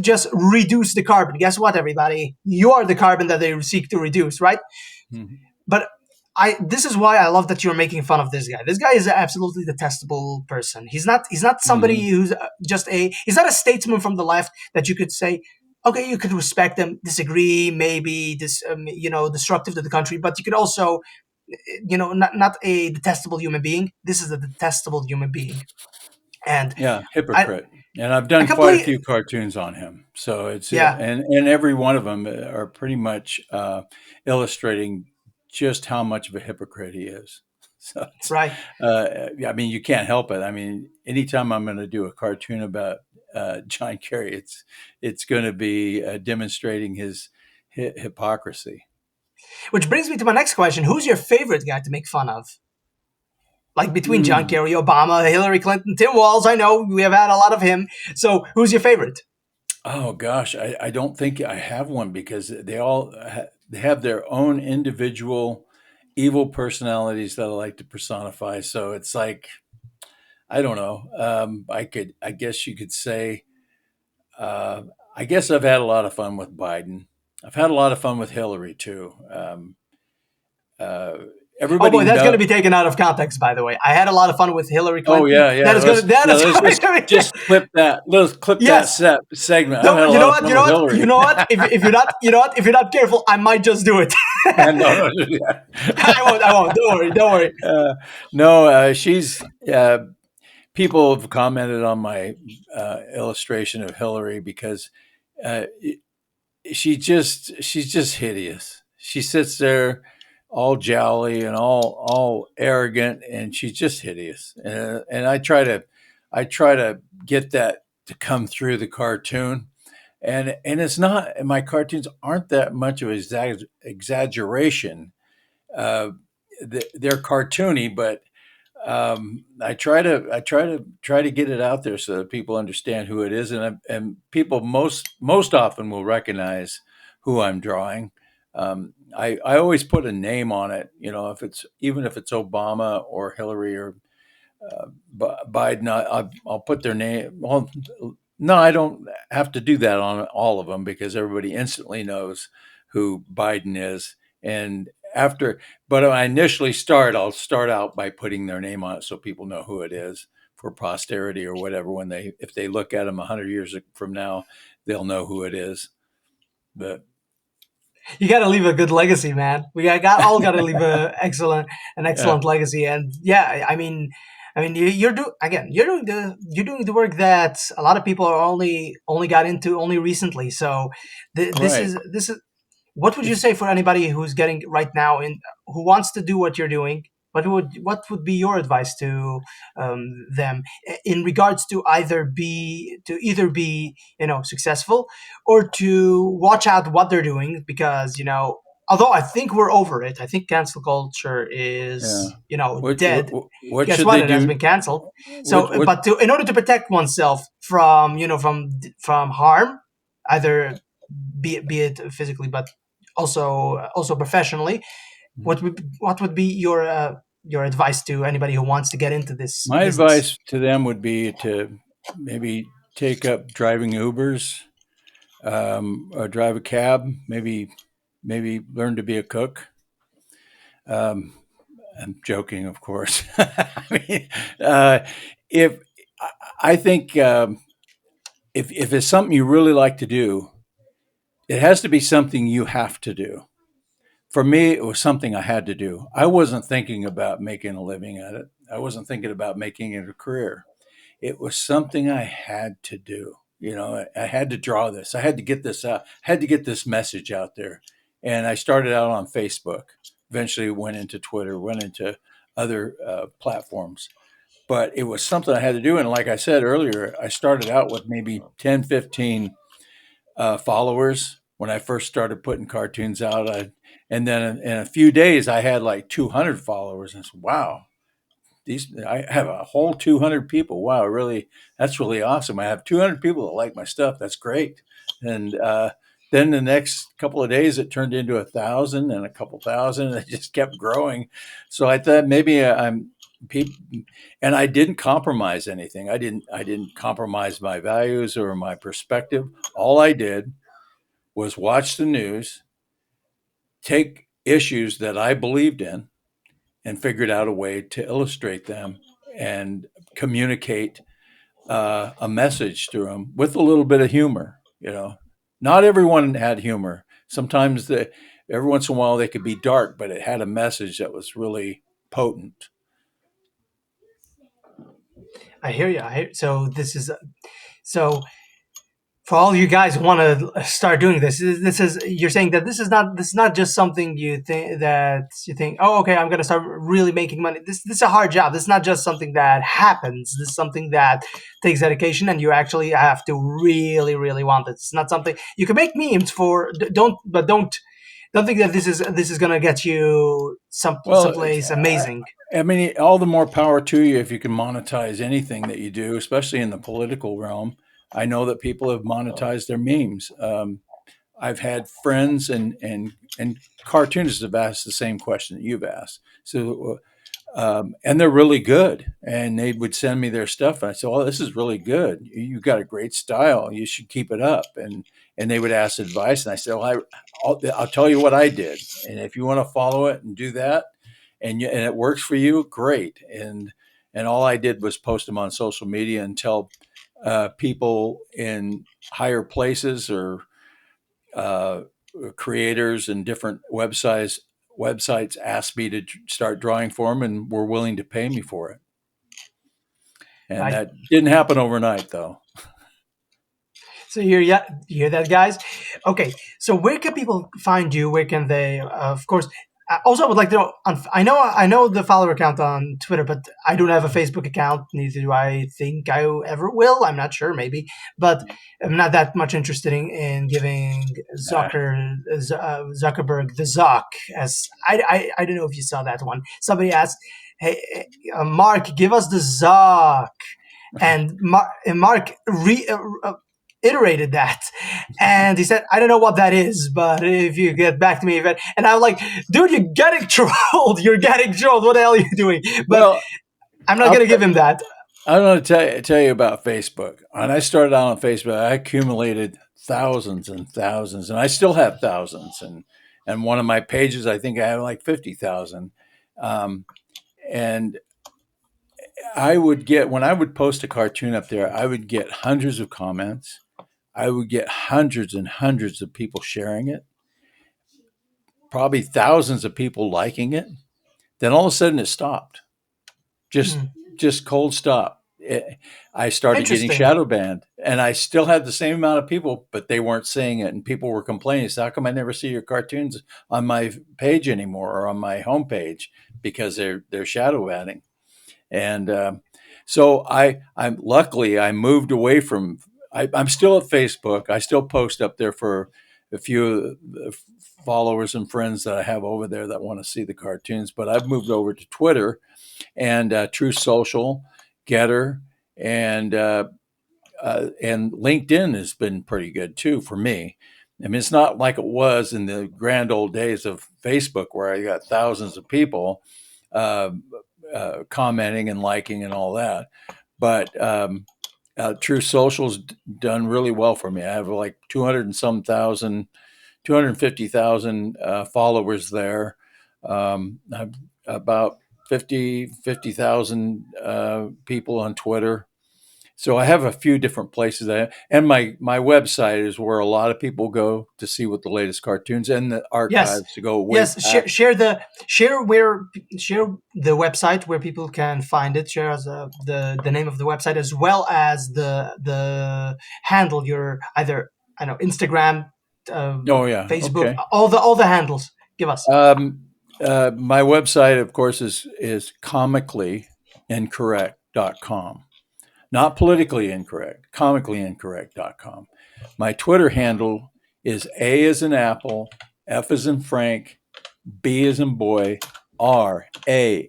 Speaker 1: just reduce the carbon. Guess what, everybody? You are the carbon that they seek to reduce, right?
Speaker 2: Mhm.
Speaker 1: But this is why I love that you're making fun of this guy. This guy is an absolutely detestable person. He's not somebody
Speaker 2: Mhm.
Speaker 1: who's he's not a statesman from the left that you could say, okay, you could respect him, disagree, maybe this disruptive to the country, but you could also not a detestable human being. This is a detestable human being, and
Speaker 2: Yeah,
Speaker 1: I
Speaker 2: hypocrite. And I've
Speaker 1: I
Speaker 2: done quite a
Speaker 1: complete
Speaker 2: few cartoons on him. So it's
Speaker 1: yeah,
Speaker 2: and every one of them are pretty much illustrating just how much of a hypocrite he is. So it's,
Speaker 1: right.
Speaker 2: I mean, you can't help it. I mean, anytime I'm going to do a cartoon about John Kerry, it's going to be demonstrating his hypocrisy.
Speaker 1: Which brings me to my next question: who's your favorite guy to make fun of? Like between John
Speaker 2: Mm.
Speaker 1: Kerry, Obama, Hillary Clinton, Tim Walz. I know we have had a lot of him. So who's your favorite?
Speaker 2: Oh gosh, I don't think I have one because they all they have their own individual evil personalities that I like to personify. So it's like I don't know. I guess you could say. Uh, I guess I've had a lot of fun with Biden. I've had a lot of fun with Hillary too. Uh,
Speaker 1: Oh boy,
Speaker 2: everybody
Speaker 1: that's going to
Speaker 2: know.
Speaker 1: be taken out of context. By the way, I had a lot of fun with Hillary
Speaker 2: Oh
Speaker 1: Clinton.
Speaker 2: yeah,
Speaker 1: That
Speaker 2: yeah.
Speaker 1: is going to that
Speaker 2: Yeah.
Speaker 1: is
Speaker 2: Let's
Speaker 1: going to be
Speaker 2: just clip that. Let's clip that
Speaker 1: yes.
Speaker 2: segment. I've
Speaker 1: No,
Speaker 2: had a
Speaker 1: you know
Speaker 2: lot of
Speaker 1: what? You
Speaker 2: fun
Speaker 1: know
Speaker 2: with
Speaker 1: what? You
Speaker 2: Hillary.
Speaker 1: know what? If you're not careful, I might just do it.
Speaker 2: No, don't do
Speaker 1: I won't. I
Speaker 2: that.
Speaker 1: won't. Don't worry. Don't worry.
Speaker 2: No, she's. People have commented on my illustration of Hillary because uh, she's just hideous. She sits there all jolly and all arrogant, and she's just hideous. And I try to get that to come through the cartoon. And it's not. And my cartoons aren't that much of an exaggeration. Uh, they're cartoony, but I try to get it out there so that people understand who it is, and people most often will recognize who I'm drawing. I always put a name on it, you know, if it's even if it's Obama or Hillary or Biden, I'll put their name. Well, no, I don't have to do that on all of them because everybody instantly knows who Biden is. And after, but when I initially I'll start out by putting their name on it so people know who it is for posterity or whatever. If they look at them 100 years from now, they'll know who it is. But
Speaker 1: You got to leave a good legacy, man. All got to leave an
Speaker 2: Yeah,
Speaker 1: excellent legacy. And yeah, I mean, you're do again. You're doing the work that a lot of people are only got into only recently. So
Speaker 2: right.
Speaker 1: this is what would you
Speaker 2: It's
Speaker 1: say for anybody who's getting right now in who wants to do what you're doing? What would be your advice to them in regards to either be successful or to watch out what they're doing because although I think we're over it, I think cancel culture
Speaker 2: yeah.
Speaker 1: is dead.
Speaker 2: What
Speaker 1: Guess
Speaker 2: should
Speaker 1: what?
Speaker 2: they
Speaker 1: It has
Speaker 2: do?
Speaker 1: been canceled.
Speaker 2: What
Speaker 1: So,
Speaker 2: what
Speaker 1: but in order to protect oneself from from harm, either be it physically, but also professionally. What would be your advice to anybody who wants to get into this
Speaker 2: My
Speaker 1: business?
Speaker 2: advice to them would be to maybe take up driving Ubers, or drive a cab. Maybe learn to be a cook. Um, I'm joking, of course. I mean, if I think if it's something you really like to do, it has to be something you have to do. For me, it was something I had to do. I wasn't thinking about making a living at it. I wasn't thinking about making it a career. It was something I had to do. I had to draw this. I had to get this out. I had to get this message out there. And I started out on Facebook. Eventually went into Twitter, went into other platforms. But it was something I had to do. And like I said earlier, I started out with maybe 10, 15 followers when I first started putting cartoons out. And then in a few days, I had like 200 followers. And I said, wow, I have a whole 200 people. Wow, really, that's really awesome. I have 200 people that like my stuff. That's great. And then the next couple of days, it turned into 1,000 and a couple thousand, and it just kept growing. So I thought maybe I'm people, and I didn't compromise anything. I didn't compromise my values or my perspective. All I did was watch the news, take issues that I believed in, and figured out a way to illustrate them and communicate a message through them with a little bit of humor. Not everyone had humor. Sometimes every once in a while they could be dark, but it had a message that was really potent.
Speaker 1: I hear you. So for all you guys who want to start doing this is you're saying that this is not just something you think, oh, okay, I'm gonna start really making money. This is a hard job. This is not just something that happens. This is something that takes dedication, and you actually have to really really want it. It's not something you can make memes for. Don't think that this is gonna get you
Speaker 2: Well,
Speaker 1: someplace amazing.
Speaker 2: I mean, all the more power to you if you can monetize anything that you do, especially in the political realm. I know that people have monetized their memes. I've had friends and cartoonists have asked the same question that you've asked. So, and they're really good. And they would send me their stuff, and I said, "Well, this is really good. You've got a great style. You should keep it up." And they would ask advice, and I said, "Well, I'll tell you what I did, and if you want to follow it and do that, and it works for you, great." And all I did was post them on social media and tell people in higher places or uh, creators and different websites asked me to start drawing for them and were willing to pay me for it. And
Speaker 1: I
Speaker 2: that didn't happen overnight, though.
Speaker 1: So yeah, you hear that, guys? Okay, so where can people find you? Where can they? Of course. Also, I would like to know. I know the follower count on Twitter, but I don't have a Facebook account. Neither do I think I ever will. I'm not sure, maybe, but I'm not that much interested in giving
Speaker 2: Nah.
Speaker 1: Zuckerberg the Zuck. As I don't know if you saw that one. Somebody asked, "Hey, Mark, give us the Zuck." And Mark iterated that, and he said, "I don't know what that is, but if you get back to me," and I'm like, "Dude, you're getting trolled. You're getting trolled. What the hell are you doing?" But
Speaker 2: Well,
Speaker 1: I'm not
Speaker 2: I'll,
Speaker 1: gonna give him that.
Speaker 2: I want to tell you about Facebook. When I started out on Facebook, I accumulated thousands and thousands, and I still have thousands. And one of my pages, I think I have like 50,000. Um, and I would get when I would post a cartoon up there, I would get hundreds of comments. I would get hundreds and hundreds of people sharing it. probably thousands of people liking it. Then all of a sudden it stopped. Just
Speaker 1: Hmm.
Speaker 2: just cold stop. I started getting
Speaker 1: Interesting.
Speaker 2: shadow banned, and I still had the same amount of people, but they weren't seeing it, and people were complaining. So how come I never see your cartoons on my page anymore or on my homepage? Because they're shadow banning. And so I'm luckily I moved away from. I'm still at Facebook. I still post up there for a few followers and friends that I have over there that want to see the cartoons. But I've moved over to Twitter and True Social, Getter, and and LinkedIn has been pretty good too for me. I mean, it's not like it was in the grand old days of Facebook where I got thousands of people uh, commenting and liking and all that. But True Social's done really well for me. I have like 200 and some thousand, 250,000 followers there. I've about 50,000 people on Twitter. So I have a few different places and my website is where a lot of people go to see what the latest cartoons and the
Speaker 1: Yes.
Speaker 2: archives to go way
Speaker 1: Yes.
Speaker 2: back.
Speaker 1: Share the website where people can find it. Share as the name of the website as well as the handle. Your either I know Instagram,
Speaker 2: Oh yeah,
Speaker 1: Facebook,
Speaker 2: okay.
Speaker 1: all the handles. Give us.
Speaker 2: Um, my website, of course, is comicallyincorrect.com. Not politically incorrect, comicallyincorrect.com. My Twitter handle is A as in Apple, F as in Frank, B as in boy, RANCO.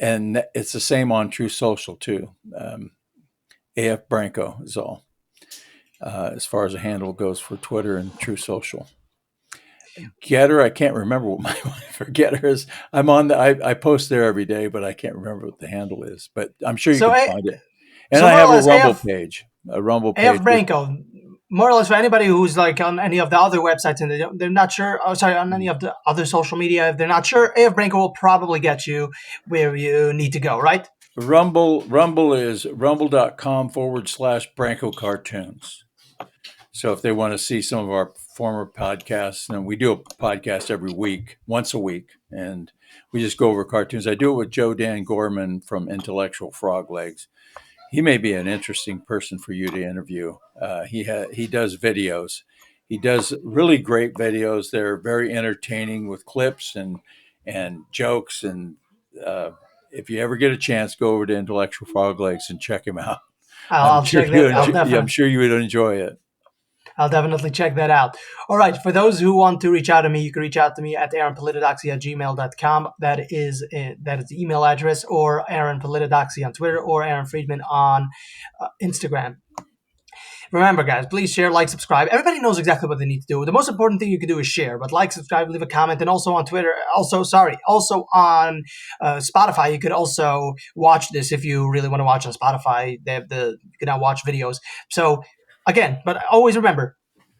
Speaker 2: And it's the same on True Social too. AF Branco is all, as far as a handle goes for Twitter and True Social. Getter, I can't remember what my for Getter is. I'm on the I post there every day, but I can't remember what the handle is. But I'm sure you
Speaker 1: So
Speaker 2: can
Speaker 1: I
Speaker 2: find it. And
Speaker 1: so
Speaker 2: I
Speaker 1: more or
Speaker 2: have a
Speaker 1: less
Speaker 2: Rumble page.
Speaker 1: AF
Speaker 2: Which
Speaker 1: Branco. More or less for anybody who's like on any of the other websites and they're not sure. Oh, sorry, on any of the other social media, if they're not sure, AF Branco will probably get you where you need to go. Right.
Speaker 2: Rumble is rumble.com/Branco cartoons. So if they want to see some of our former podcasts, and we do a podcast every week, once a week, and we just go over cartoons. I do it with Joe Dan Gorman from Intellectual Frog Legs. He may be an interesting person for you to interview. He does videos. He does really great videos. They're very entertaining with clips and jokes. And uh, if you ever get a chance, go over to Intellectual Frog Legs and check him out.
Speaker 1: I'll check that.
Speaker 2: I'm sure you would enjoy it.
Speaker 1: I'll definitely check that out. All right. For those who want to reach out to me, you can reach out to me at aaronpolitidoxy@gmail.com. That is the email address, or Aaron Politidoxy on Twitter, or Aaron Friedman on Instagram. Remember, guys, please share, like, subscribe. Everybody knows exactly what they need to do. The most important thing you can do is share, but like, subscribe, leave a comment, and also on Twitter. Also on Spotify. You could also watch this if you really want to watch on Spotify. You can now watch videos. So again, but always remember,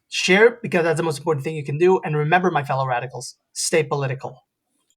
Speaker 1: share because that's the most important thing you can do. And remember, my fellow radicals, stay political.